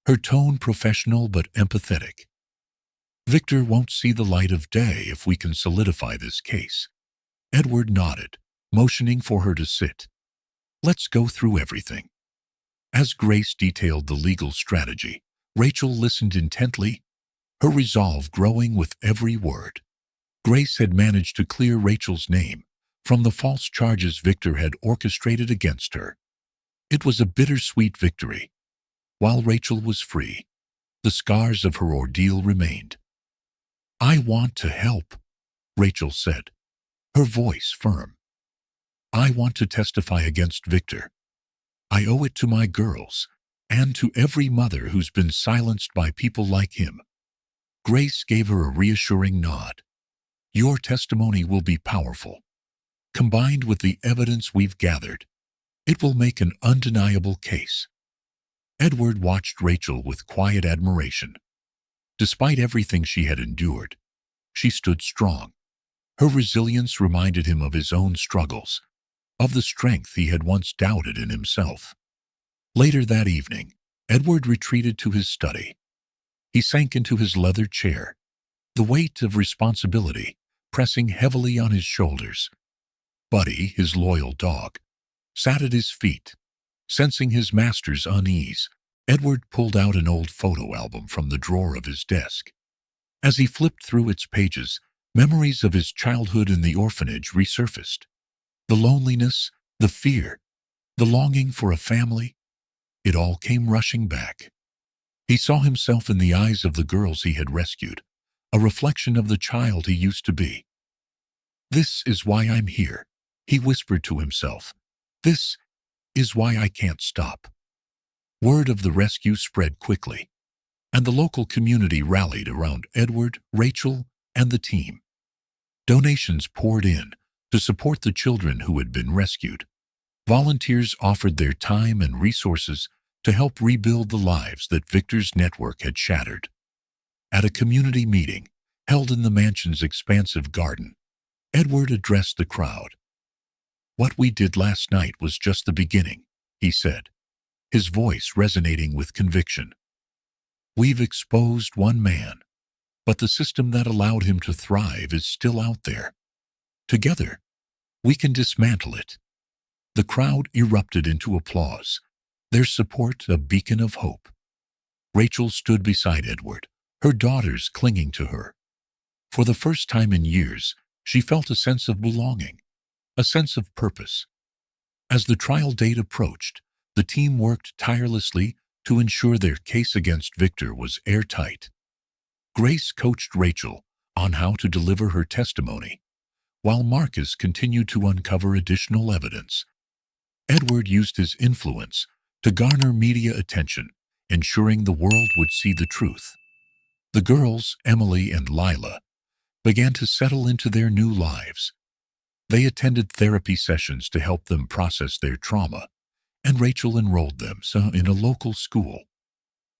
her tone professional but empathetic. "Victor won't see the light of day if we can solidify this case." Edward nodded, motioning for her to sit. "Let's go through everything." As Grace detailed the legal strategy, Rachel listened intently, her resolve growing with every word. Grace had managed to clear Rachel's name from the false charges Victor had orchestrated against her. It was a bittersweet victory. While Rachel was free, the scars of her ordeal remained. "I want to help," Rachel said, her voice firm. "I want to testify against Victor. I owe it to my girls and to every mother who's been silenced by people like him." Grace gave her a reassuring nod. "Your testimony will be powerful. Combined with the evidence we've gathered, it will make an undeniable case." Edward watched Rachel with quiet admiration. Despite everything she had endured, she stood strong. Her resilience reminded him of his own struggles, of the strength he had once doubted in himself. Later that evening, Edward retreated to his study. He sank into his leather chair, the weight of responsibility pressing heavily on his shoulders. Buddy, his loyal dog, sat at his feet. Sensing his master's unease, Edward pulled out an old photo album from the drawer of his desk. As he flipped through its pages, memories of his childhood in the orphanage resurfaced. The loneliness, the fear, the longing for a family, it all came rushing back. He saw himself in the eyes of the girls he had rescued, a reflection of the child he used to be. "This is why I'm here," he whispered to himself. "This is why I can't stop." Word of the rescue spread quickly, and the local community rallied around Edward, Rachel, and the team. Donations poured in to support the children who had been rescued. Volunteers offered their time and resources to help rebuild the lives that Victor's network had shattered. At a community meeting held in the mansion's expansive garden, Edward addressed the crowd. "What we did last night was just the beginning," he said, his voice resonating with conviction. "We've exposed one man, but the system that allowed him to thrive is still out there. Together, we can dismantle it." The crowd erupted into applause, their support a beacon of hope. Rachel stood beside Edward, her daughters clinging to her. For the first time in years, she felt a sense of belonging, a sense of purpose. As the trial date approached, the team worked tirelessly to ensure their case against Victor was airtight. Grace coached Rachel on how to deliver her testimony, while Marcus continued to uncover additional evidence. Edward used his influence to garner media attention, ensuring the world would see the truth. The girls, Emily and Lila, began to settle into their new lives. They attended therapy sessions to help them process their trauma, and Rachel enrolled them in a local school.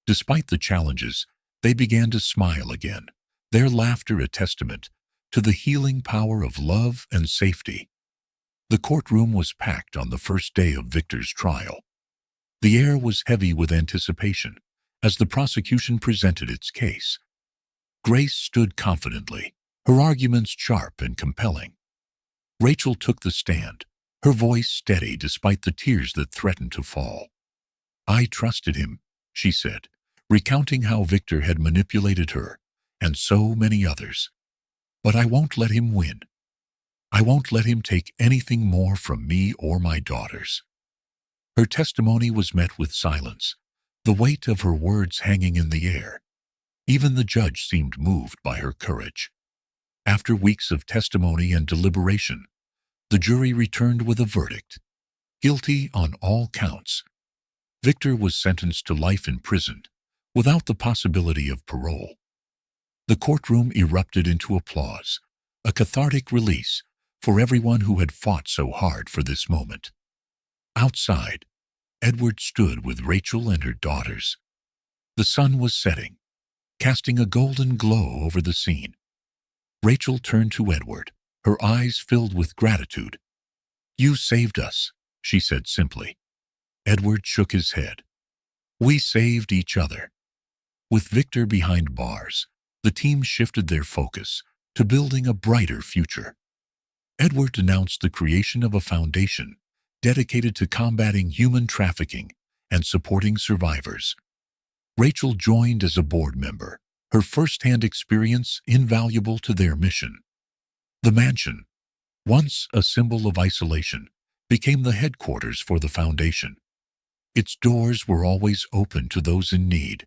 Despite the challenges, they began to smile again, their laughter a testament to the healing power of love and safety. The courtroom was packed on the first day of Victor's trial. The air was heavy with anticipation as the prosecution presented its case. Grace stood confidently, her arguments sharp and compelling. Rachel took the stand, her voice steady despite the tears that threatened to fall. "I trusted him," she said, recounting how Victor had manipulated her and so many others. "But I won't let him win. I won't let him take anything more from me or my daughters." Her testimony was met with silence, the weight of her words hanging in the air. Even the judge seemed moved by her courage. After weeks of testimony and deliberation, the jury returned with a verdict: guilty on all counts. Victor was sentenced to life in prison, without the possibility of parole. The courtroom erupted into applause, a cathartic release for everyone who had fought so hard for this moment. Outside, Edward stood with Rachel and her daughters. The sun was setting, casting a golden glow over the scene. Rachel turned to Edward, her eyes filled with gratitude. "You saved us," she said simply. Edward shook his head. "We saved each other." With Victor behind bars, the team shifted their focus to building a brighter future. Edward announced the creation of a foundation dedicated to combating human trafficking and supporting survivors. Rachel joined as a board member, her first-hand experience invaluable to their mission. The mansion, once a symbol of isolation, became the headquarters for the foundation. Its doors were always open to those in need,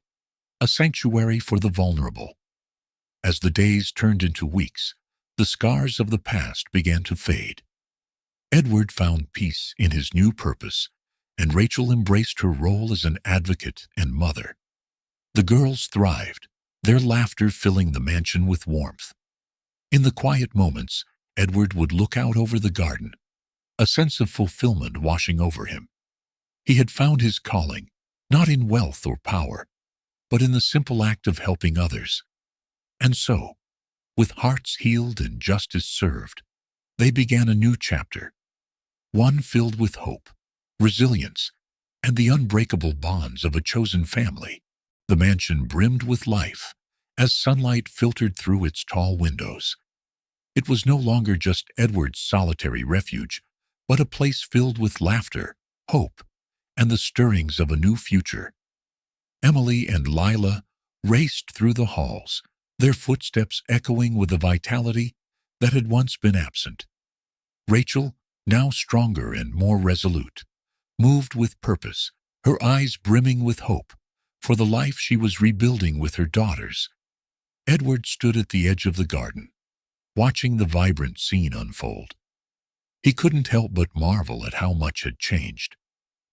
a sanctuary for the vulnerable. As the days turned into weeks, the scars of the past began to fade. Edward found peace in his new purpose, and Rachel embraced her role as an advocate and mother. The girls thrived, their laughter filling the mansion with warmth. In the quiet moments, Edward would look out over the garden, a sense of fulfillment washing over him. He had found his calling, not in wealth or power, but in the simple act of helping others. And so, with hearts healed and justice served, they began a new chapter, one filled with hope, resilience, and the unbreakable bonds of a chosen family. The mansion brimmed with life as sunlight filtered through its tall windows. It was no longer just Edward's solitary refuge, but a place filled with laughter, hope, and the stirrings of a new future. Emily and Lila raced through the halls, their footsteps echoing with the vitality that had once been absent. Rachel, now stronger and more resolute, moved with purpose, her eyes brimming with hope for the life she was rebuilding with her daughters. Edward stood at the edge of the garden, watching the vibrant scene unfold. He couldn't help but marvel at how much had changed.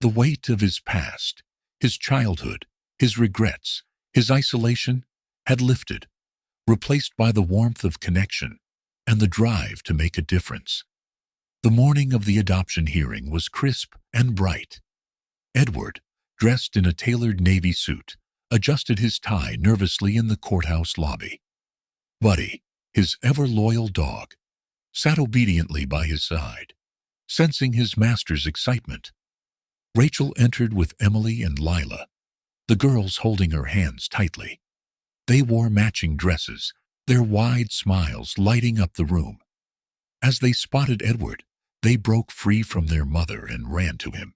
The weight of his past, his childhood, his regrets, his isolation had lifted, replaced by the warmth of connection and the drive to make a difference. The morning of the adoption hearing was crisp and bright. Edward, dressed in a tailored navy suit, adjusted his tie nervously in the courthouse lobby. Buddy, his ever-loyal dog, sat obediently by his side, sensing his master's excitement. Rachel entered with Emily and Lila, the girls holding her hands tightly. They wore matching dresses, their wide smiles lighting up the room. As they spotted Edward, they broke free from their mother and ran to him.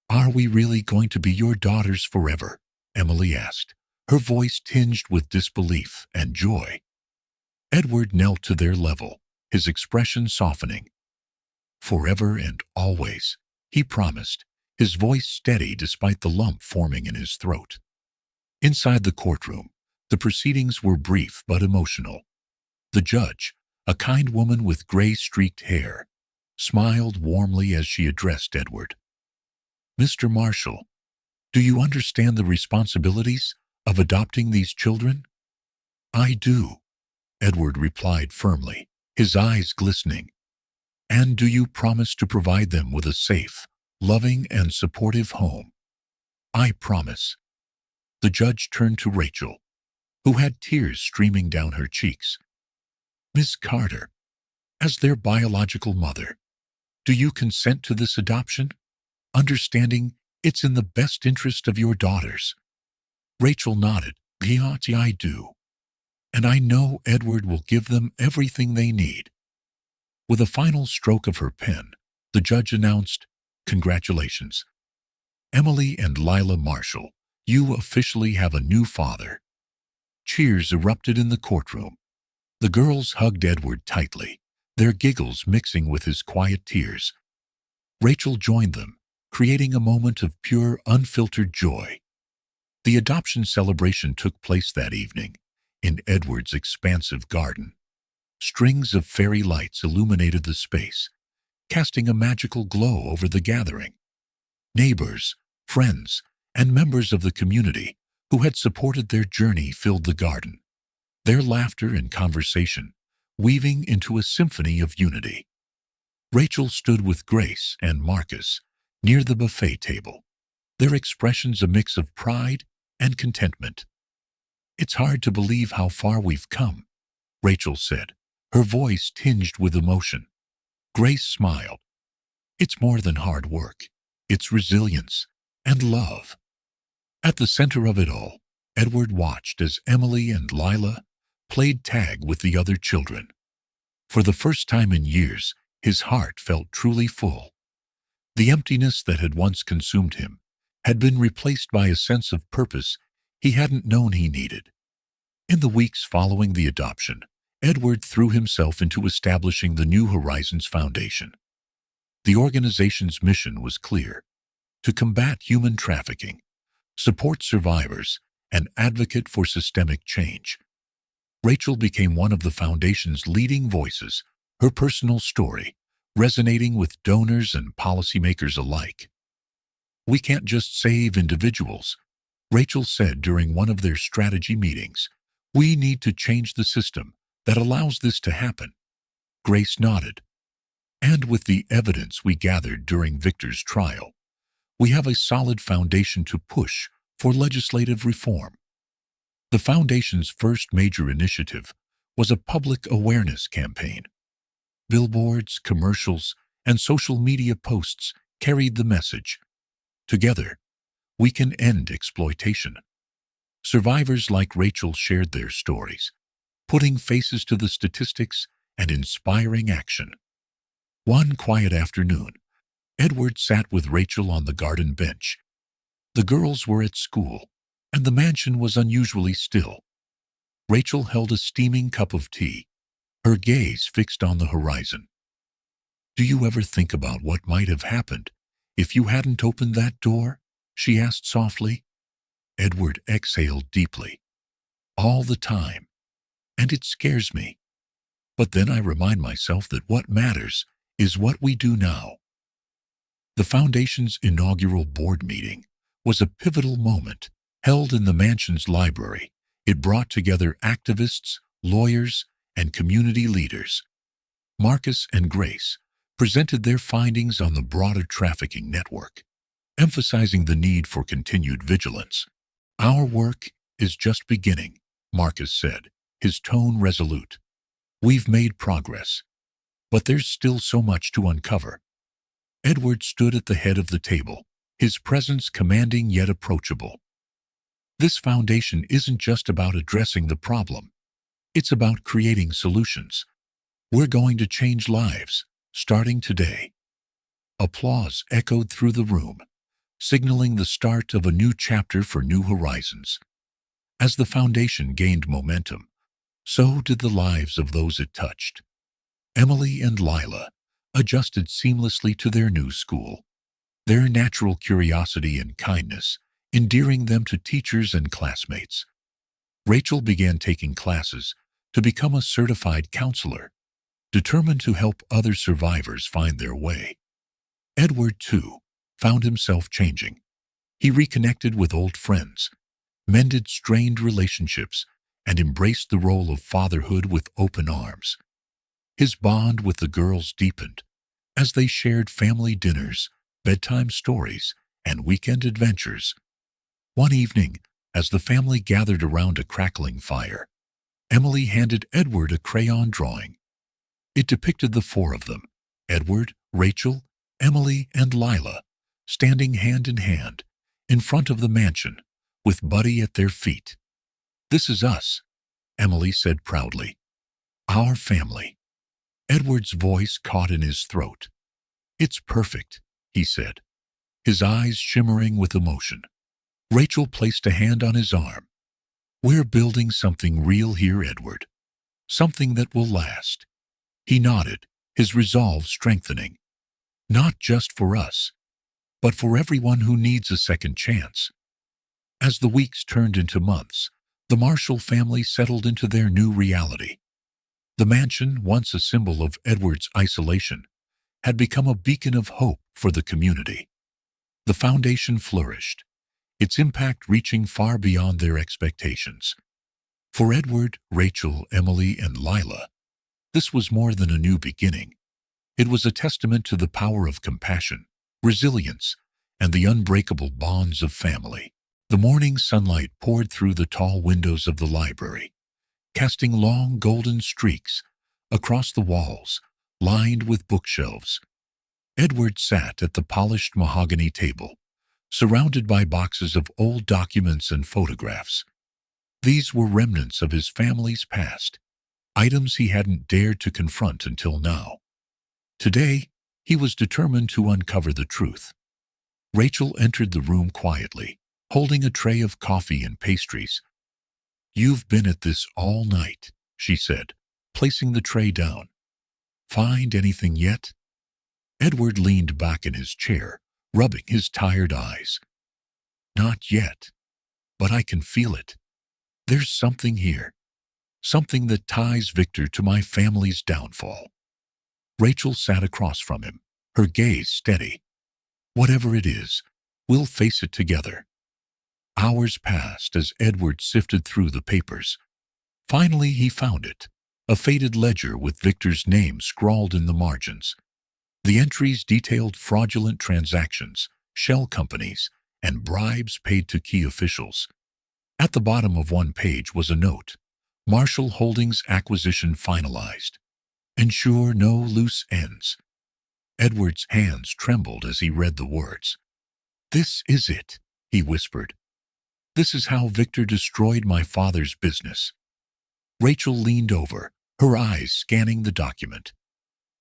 "Are we really going to be your daughters forever?" Emily asked, her voice tinged with disbelief and joy. Edward knelt to their level, his expression softening. "Forever and always," he promised, his voice steady despite the lump forming in his throat. Inside the courtroom, the proceedings were brief but emotional. The judge, a kind woman with gray-streaked hair, smiled warmly as she addressed Edward. "Mr. Marshall, do you understand the responsibilities of adopting these children?" "I do," Edward replied firmly, his eyes glistening. "And do you promise to provide them with a safe, loving, and supportive home?" "I promise." The judge turned to Rachel, who had tears streaming down her cheeks. "Miss Carter, as their biological mother, do you consent to this adoption, understanding it's in the best interest of your daughters?" Rachel nodded. "Yeah, I do. And I know Edward will give them everything they need." With a final stroke of her pen, the judge announced, "Congratulations, Emily and Lila Marshall. You officially have a new father." Cheers erupted in the courtroom. The girls hugged Edward tightly, their giggles mixing with his quiet tears. Rachel joined them, creating a moment of pure, unfiltered joy. The adoption celebration took place that evening, in Edward's expansive garden. Strings of fairy lights illuminated the space, casting a magical glow over the gathering. Neighbors, friends, and members of the community who had supported their journey filled the garden, their laughter and conversation weaving into a symphony of unity. Rachel stood with Grace and Marcus near the buffet table, their expressions a mix of pride and contentment. "It's hard to believe how far we've come," Rachel said, her voice tinged with emotion. Grace smiled. "It's more than hard work. It's resilience and love." At the center of it all, Edward watched as Emily and Lila played tag with the other children. For the first time in years, his heart felt truly full. The emptiness that had once consumed him had been replaced by a sense of purpose he hadn't known he needed. In the weeks following the adoption, Edward threw himself into establishing the New Horizons Foundation. The organization's mission was clear: to combat human trafficking, support survivors, and advocate for systemic change. Rachel became one of the foundation's leading voices, her personal story resonating with donors and policymakers alike. "We can't just save individuals," Rachel said during one of their strategy meetings. "We need to change the system that allows this to happen." Grace nodded. "And with the evidence we gathered during Victor's trial, we have a solid foundation to push for legislative reform." The Foundation's first major initiative was a public awareness campaign. Billboards, commercials, and social media posts carried the message: "Together, we can end exploitation." Survivors like Rachel shared their stories, putting faces to the statistics and inspiring action. One quiet afternoon, Edward sat with Rachel on the garden bench. The girls were at school, and the mansion was unusually still. Rachel held a steaming cup of tea, her gaze fixed on the horizon. "Do you ever think about what might have happened if you hadn't opened that door?" she asked softly. Edward exhaled deeply. "All the time. And it scares me. But then I remind myself that what matters is what we do now." The Foundation's inaugural board meeting was a pivotal moment. Held in the mansion's library, it brought together activists, lawyers, and community leaders. Marcus and Grace presented their findings on the broader trafficking network, emphasizing the need for continued vigilance. "Our work is just beginning," Marcus said, his tone resolute. "We've made progress, but there's still so much to uncover." Edward stood at the head of the table, his presence commanding yet approachable. "This foundation isn't just about addressing the problem. It's about creating solutions. We're going to change lives, starting today." Applause echoed through the room, signaling the start of a new chapter for New Horizons. As the foundation gained momentum, so did the lives of those it touched. Emily and Lila adjusted seamlessly to their new school, their natural curiosity and kindness endearing them to teachers and classmates. Rachel began taking classes to become a certified counselor, determined to help other survivors find their way. Edward, too, found himself changing. He reconnected with old friends, mended strained relationships, and embraced the role of fatherhood with open arms. His bond with the girls deepened as they shared family dinners, bedtime stories, and weekend adventures. One evening, as the family gathered around a crackling fire, Emily handed Edward a crayon drawing. It depicted the four of them, Edward, Rachel, Emily, and Lila, standing hand in hand in front of the mansion, with Buddy at their feet. "This is us," Emily said proudly. "Our family." Edward's voice caught in his throat. "It's perfect," he said, his eyes shimmering with emotion. Rachel placed a hand on his arm. "We're building something real here, Edward. Something that will last." He nodded, his resolve strengthening. "Not just for us, but for everyone who needs a second chance." As the weeks turned into months, the Marshall family settled into their new reality. The mansion, once a symbol of Edward's isolation, had become a beacon of hope for the community. The foundation flourished, its impact reaching far beyond their expectations. For Edward, Rachel, Emily, and Lila, this was more than a new beginning. It was a testament to the power of compassion, resilience, and the unbreakable bonds of family. The morning sunlight poured through the tall windows of the library, casting long golden streaks across the walls, lined with bookshelves. Edward sat at the polished mahogany table, surrounded by boxes of old documents and photographs. These were remnants of his family's past, items he hadn't dared to confront until now. Today, he was determined to uncover the truth. Rachel entered the room quietly, holding a tray of coffee and pastries. "You've been at this all night," she said, placing the tray down. "Find anything yet?" Edward leaned back in his chair, rubbing his tired eyes. "Not yet, but I can feel it. There's something here, something that ties Victor to my family's downfall." Rachel sat across from him, her gaze steady. "Whatever it is, we'll face it together." Hours passed as Edward sifted through the papers. Finally, he found it, a faded ledger with Victor's name scrawled in the margins. The entries detailed fraudulent transactions, shell companies, and bribes paid to key officials. At the bottom of one page was a note: "Marshall Holdings acquisition finalized. Ensure no loose ends." Edward's hands trembled as he read the words. "This is it," he whispered. "This is how Victor destroyed my father's business." Rachel leaned over, her eyes scanning the document.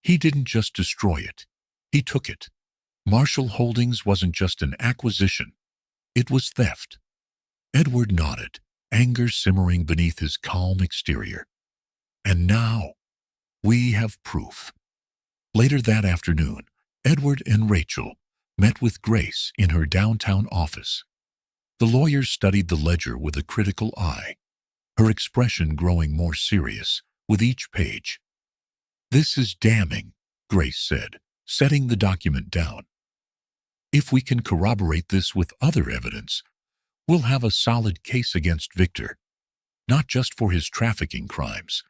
"He didn't just destroy it. He took it. Marshall Holdings wasn't just an acquisition. It was theft." Edward nodded, anger simmering beneath his calm exterior. "And now, we have proof." Later that afternoon, Edward and Rachel met with Grace in her downtown office. The lawyer studied the ledger with a critical eye, her expression growing more serious with each page. "This is damning," Grace said, setting the document down. "If we can corroborate this with other evidence, we'll have a solid case against Victor, not just for his trafficking crimes,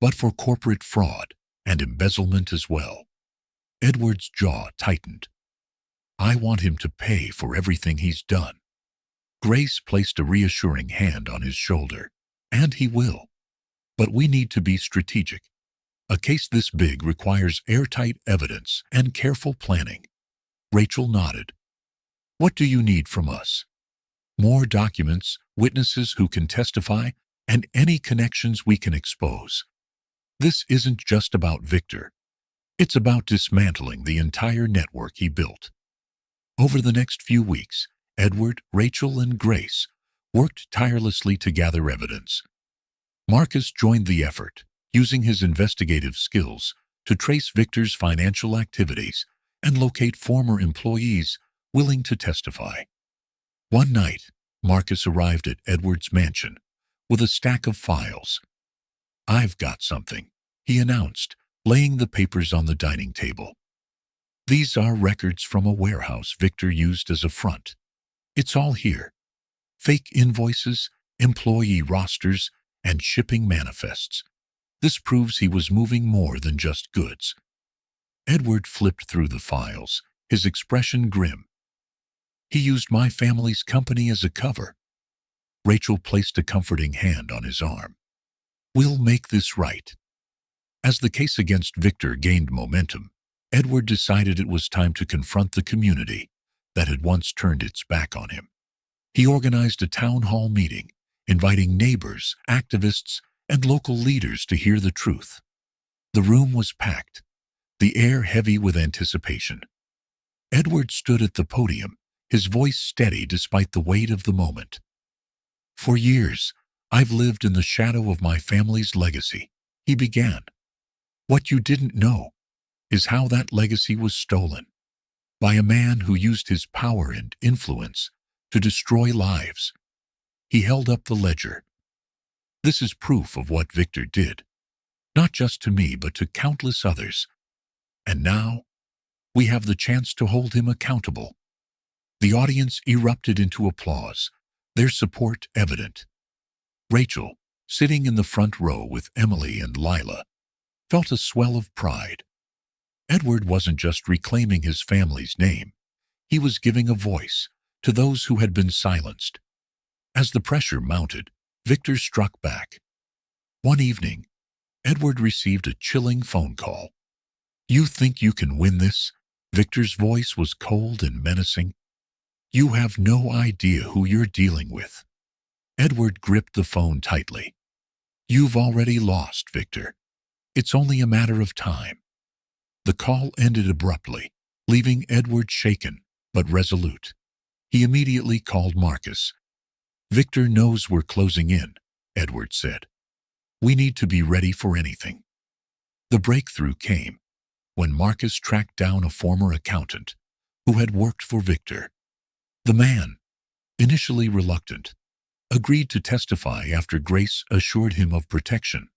but for corporate fraud and embezzlement as well." Edward's jaw tightened. "I want him to pay for everything he's done." Grace placed a reassuring hand on his shoulder. "And he will. But we need to be strategic. A case this big requires airtight evidence and careful planning." Rachel nodded. "What do you need from us?" "More documents, witnesses who can testify, and any connections we can expose. This isn't just about Victor. It's about dismantling the entire network he built." Over the next few weeks, Edward, Rachel, and Grace worked tirelessly to gather evidence. Marcus joined the effort, using his investigative skills to trace Victor's financial activities and locate former employees willing to testify. One night, Marcus arrived at Edward's mansion with a stack of files. "I've got something," he announced, laying the papers on the dining table. "These are records from a warehouse Victor used as a front. It's all here. Fake invoices, employee rosters, and shipping manifests. This proves he was moving more than just goods." Edward flipped through the files, his expression grim. "He used my family's company as a cover." Rachel placed a comforting hand on his arm. "We'll make this right." As the case against Victor gained momentum, Edward decided it was time to confront the community that had once turned its back on him. He organized a town hall meeting, inviting neighbors, activists, and local leaders to hear the truth. The room was packed, the air heavy with anticipation. Edward stood at the podium, his voice steady despite the weight of the moment. "For years, I've lived in the shadow of my family's legacy," he began. "What you didn't know is how that legacy was stolen by a man who used his power and influence to destroy lives." He held up the ledger. "This is proof of what Victor did, not just to me but to countless others. And now, we have the chance to hold him accountable." The audience erupted into applause, their support evident. Rachel, sitting in the front row with Emily and Lila, felt a swell of pride. Edward wasn't just reclaiming his family's name, he was giving a voice to those who had been silenced. As the pressure mounted, Victor struck back. One evening, Edward received a chilling phone call. "You think you can win this?" Victor's voice was cold and menacing. "You have no idea who you're dealing with." Edward gripped the phone tightly. "You've already lost, Victor. It's only a matter of time." The call ended abruptly, leaving Edward shaken but resolute. He immediately called Marcus. "Victor knows we're closing in," Edward said. "We need to be ready for anything." The breakthrough came when Marcus tracked down a former accountant who had worked for Victor. The man, initially reluctant, agreed to testify after Grace assured him of protection.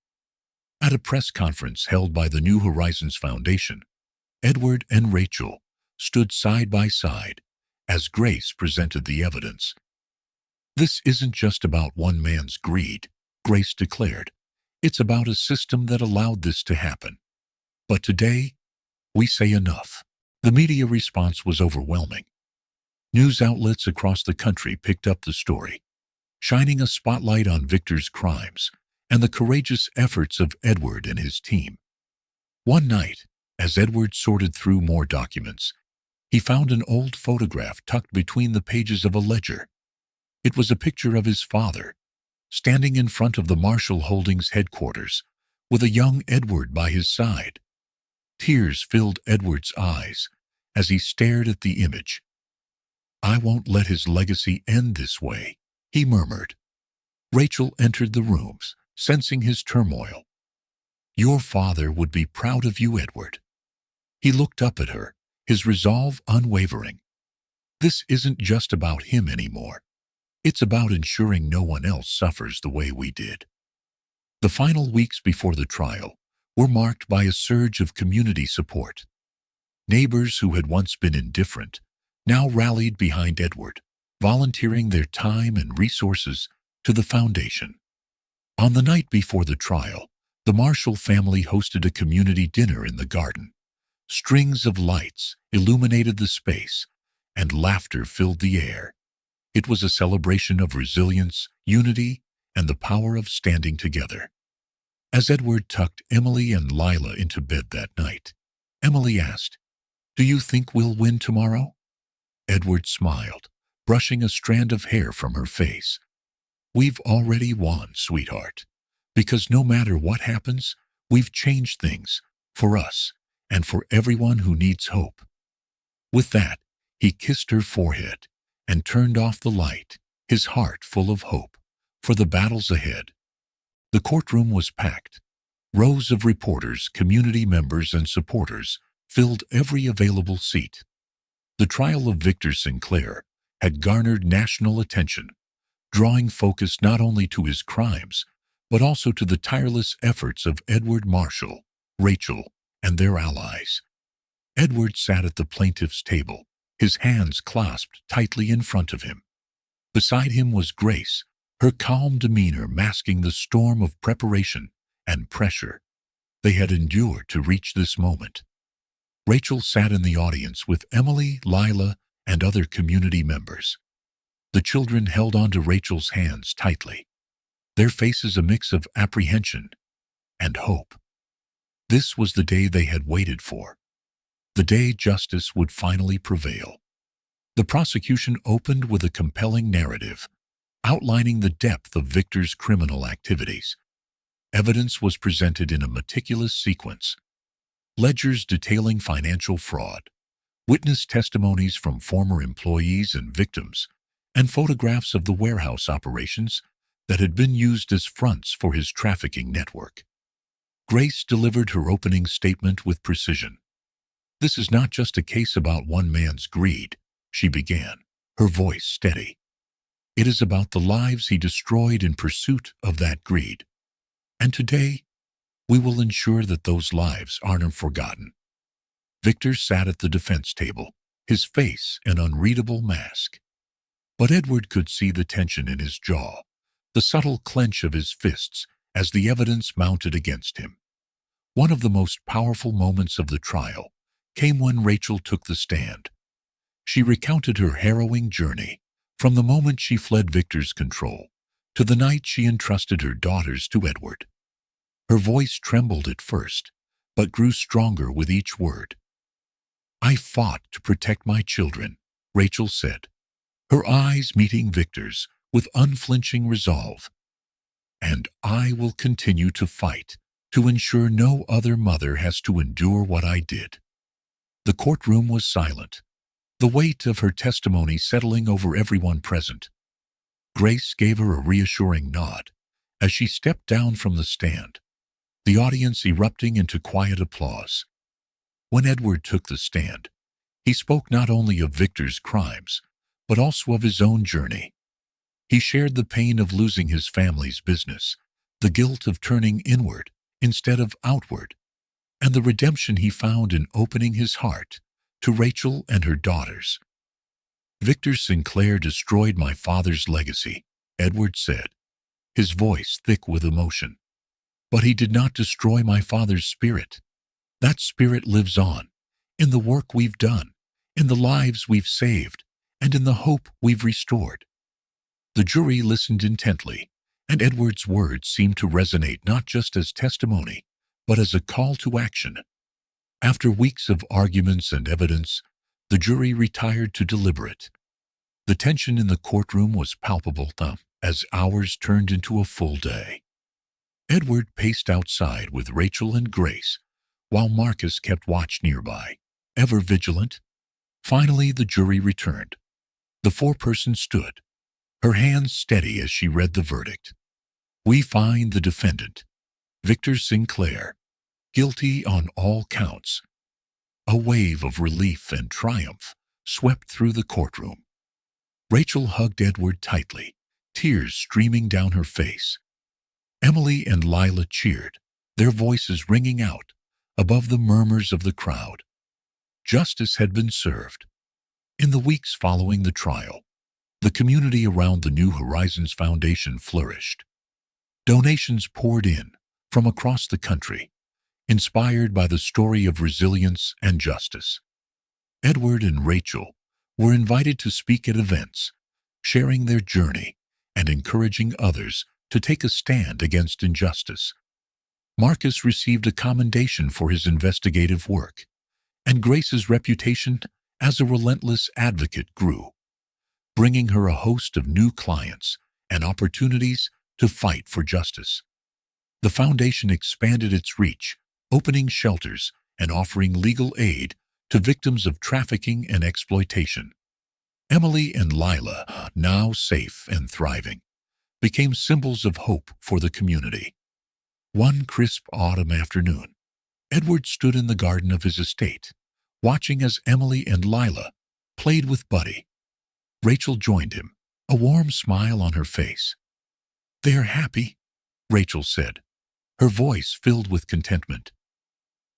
At a press conference held by the New Horizons Foundation, Edward and Rachel stood side by side as Grace presented the evidence. "This isn't just about one man's greed," Grace declared. "It's about a system that allowed this to happen. But today, we say enough." The media response was overwhelming. News outlets across the country picked up the story, shining a spotlight on Victor's crimes and the courageous efforts of Edward and his team. One night, as Edward sorted through more documents, he found an old photograph tucked between the pages of a ledger. It was a picture of his father, standing in front of the Marshall Holdings headquarters, with a young Edward by his side. Tears filled Edward's eyes as he stared at the image. "I won't let his legacy end this way," he murmured. Rachel entered the rooms, sensing his turmoil. "Your father would be proud of you, Edward." He looked up at her, his resolve unwavering. "This isn't just about him anymore. It's about ensuring no one else suffers the way we did." The final weeks before the trial were marked by a surge of community support. Neighbors who had once been indifferent now rallied behind Edward, volunteering their time and resources to the foundation. On the night before the trial, the Marshall family hosted a community dinner in the garden. Strings of lights illuminated the space, and laughter filled the air. It was a celebration of resilience, unity, and the power of standing together. As Edward tucked Emily and Lila into bed that night, Emily asked, "Do you think we'll win tomorrow?" Edward smiled, brushing a strand of hair from her face. "We've already won, sweetheart, because no matter what happens, we've changed things for us and for everyone who needs hope." With that, he kissed her forehead and turned off the light, his heart full of hope for the battles ahead. The courtroom was packed. Rows of reporters, community members, and supporters filled every available seat. The trial of Victor Sinclair had garnered national attention, drawing focus not only to his crimes, but also to the tireless efforts of Edward Marshall, Rachel, and their allies. Edward sat at the plaintiff's table, his hands clasped tightly in front of him. Beside him was Grace, her calm demeanor masking the storm of preparation and pressure they had endured to reach this moment. Rachel sat in the audience with Emily, Lila, and other community members. The children held onto Rachel's hands tightly, their faces a mix of apprehension and hope. This was the day they had waited for, the day justice would finally prevail. The prosecution opened with a compelling narrative, outlining the depth of Victor's criminal activities. Evidence was presented in a meticulous sequence. Ledgers detailing financial fraud, witness testimonies from former employees and victims, and photographs of the warehouse operations that had been used as fronts for his trafficking network. Grace delivered her opening statement with precision. "This is not just a case about one man's greed," she began, her voice steady. "It is about the lives he destroyed in pursuit of that greed. And today, we will ensure that those lives aren't forgotten." Victor sat at the defense table, his face an unreadable mask. But Edward could see the tension in his jaw, the subtle clench of his fists as the evidence mounted against him. One of the most powerful moments of the trial came when Rachel took the stand. She recounted her harrowing journey, from the moment she fled Victor's control to the night she entrusted her daughters to Edward. Her voice trembled at first, but grew stronger with each word. "I fought to protect my children," Rachel said, her eyes meeting Victor's with unflinching resolve. "And I will continue to fight to ensure no other mother has to endure what I did." The courtroom was silent, the weight of her testimony settling over everyone present. Grace gave her a reassuring nod as she stepped down from the stand, the audience erupting into quiet applause. When Edward took the stand, he spoke not only of Victor's crimes, but also of his own journey. He shared the pain of losing his family's business, the guilt of turning inward instead of outward, and the redemption he found in opening his heart to Rachel and her daughters. "Victor Sinclair destroyed my father's legacy," Edward said, his voice thick with emotion. "But he did not destroy my father's spirit. That spirit lives on, in the work we've done, in the lives we've saved, and in the hope we've restored." The jury listened intently, and Edward's words seemed to resonate not just as testimony, but as a call to action. After weeks of arguments and evidence, the jury retired to deliberate. The tension in the courtroom was palpable as hours turned into a full day. Edward paced outside with Rachel and Grace, while Marcus kept watch nearby, ever vigilant. Finally, the jury returned. The foreperson stood, her hands steady as she read the verdict. "We find the defendant, Victor Sinclair, guilty on all counts." A wave of relief and triumph swept through the courtroom. Rachel hugged Edward tightly, tears streaming down her face. Emily and Lila cheered, their voices ringing out above the murmurs of the crowd. Justice had been served. In the weeks following the trial, the community around the New Horizons Foundation flourished. Donations poured in from across the country, inspired by the story of resilience and justice. Edward and Rachel were invited to speak at events, sharing their journey and encouraging others to take a stand against injustice. Marcus received a commendation for his investigative work, and Grace's reputation as a relentless advocate grew, bringing her a host of new clients and opportunities to fight for justice. The foundation expanded its reach, opening shelters and offering legal aid to victims of trafficking and exploitation. Emily and Lila, now safe and thriving, became symbols of hope for the community. One crisp autumn afternoon, Edward stood in the garden of his estate, watching as Emily and Lila played with Buddy. Rachel joined him, a warm smile on her face. "They are happy," Rachel said, her voice filled with contentment.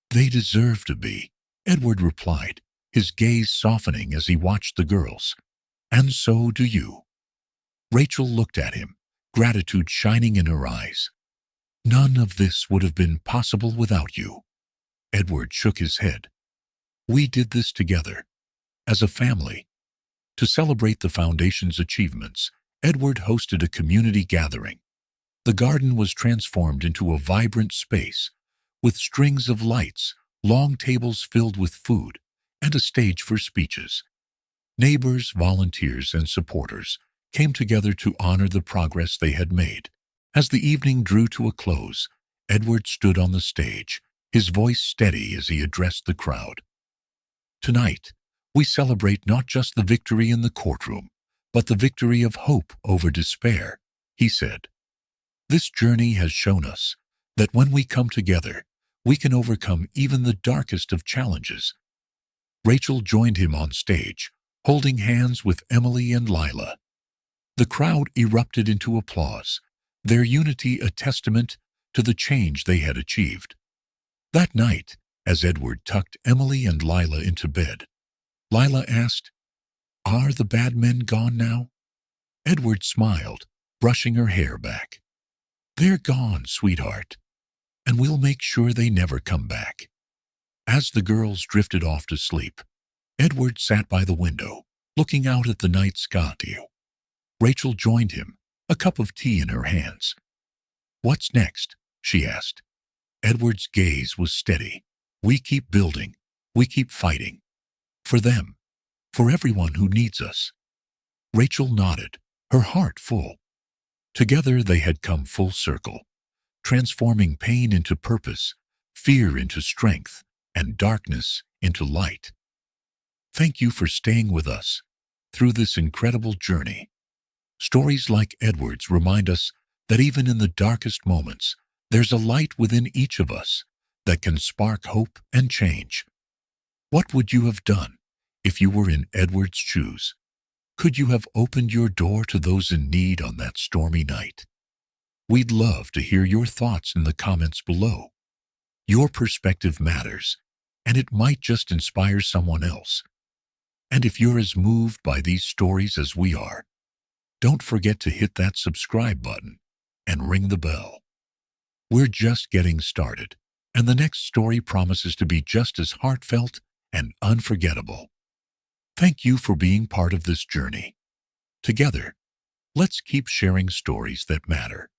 "They deserve to be," Edward replied, his gaze softening as he watched the girls. "And so do you." Rachel looked at him, gratitude shining in her eyes. "None of this would have been possible without you." Edward shook his head. "We did this together, as a family." To celebrate the foundation's achievements, Edward hosted a community gathering. The garden was transformed into a vibrant space, with strings of lights, long tables filled with food, and a stage for speeches. Neighbors, volunteers, and supporters came together to honor the progress they had made. As the evening drew to a close, Edward stood on the stage, his voice steady as he addressed the crowd. "Tonight, we celebrate not just the victory in the courtroom, but the victory of hope over despair," he said. "This journey has shown us that when we come together, we can overcome even the darkest of challenges." Rachel joined him on stage, holding hands with Emily and Lila. The crowd erupted into applause, their unity a testament to the change they had achieved. That night, as Edward tucked Emily and Lila into bed, Lila asked, "Are the bad men gone now?" Edward smiled, brushing her hair back. "They're gone, sweetheart, and we'll make sure they never come back." As the girls drifted off to sleep, Edward sat by the window, looking out at the night sky. Rachel joined him, a cup of tea in her hands. "What's next?" she asked. Edward's gaze was steady. "We keep building. We keep fighting. For them. For everyone who needs us." Rachel nodded, her heart full. Together they had come full circle, transforming pain into purpose, fear into strength, and darkness into light. Thank you for staying with us through this incredible journey. Stories like Edward's remind us that even in the darkest moments, there's a light within each of us that can spark hope and change. What would you have done if you were in Edward's shoes? Could you have opened your door to those in need on that stormy night? We'd love to hear your thoughts in the comments below. Your perspective matters, and it might just inspire someone else. And if you're as moved by these stories as we are, don't forget to hit that subscribe button and ring the bell. We're just getting started, and the next story promises to be just as heartfelt and unforgettable. Thank you for being part of this journey. Together, let's keep sharing stories that matter.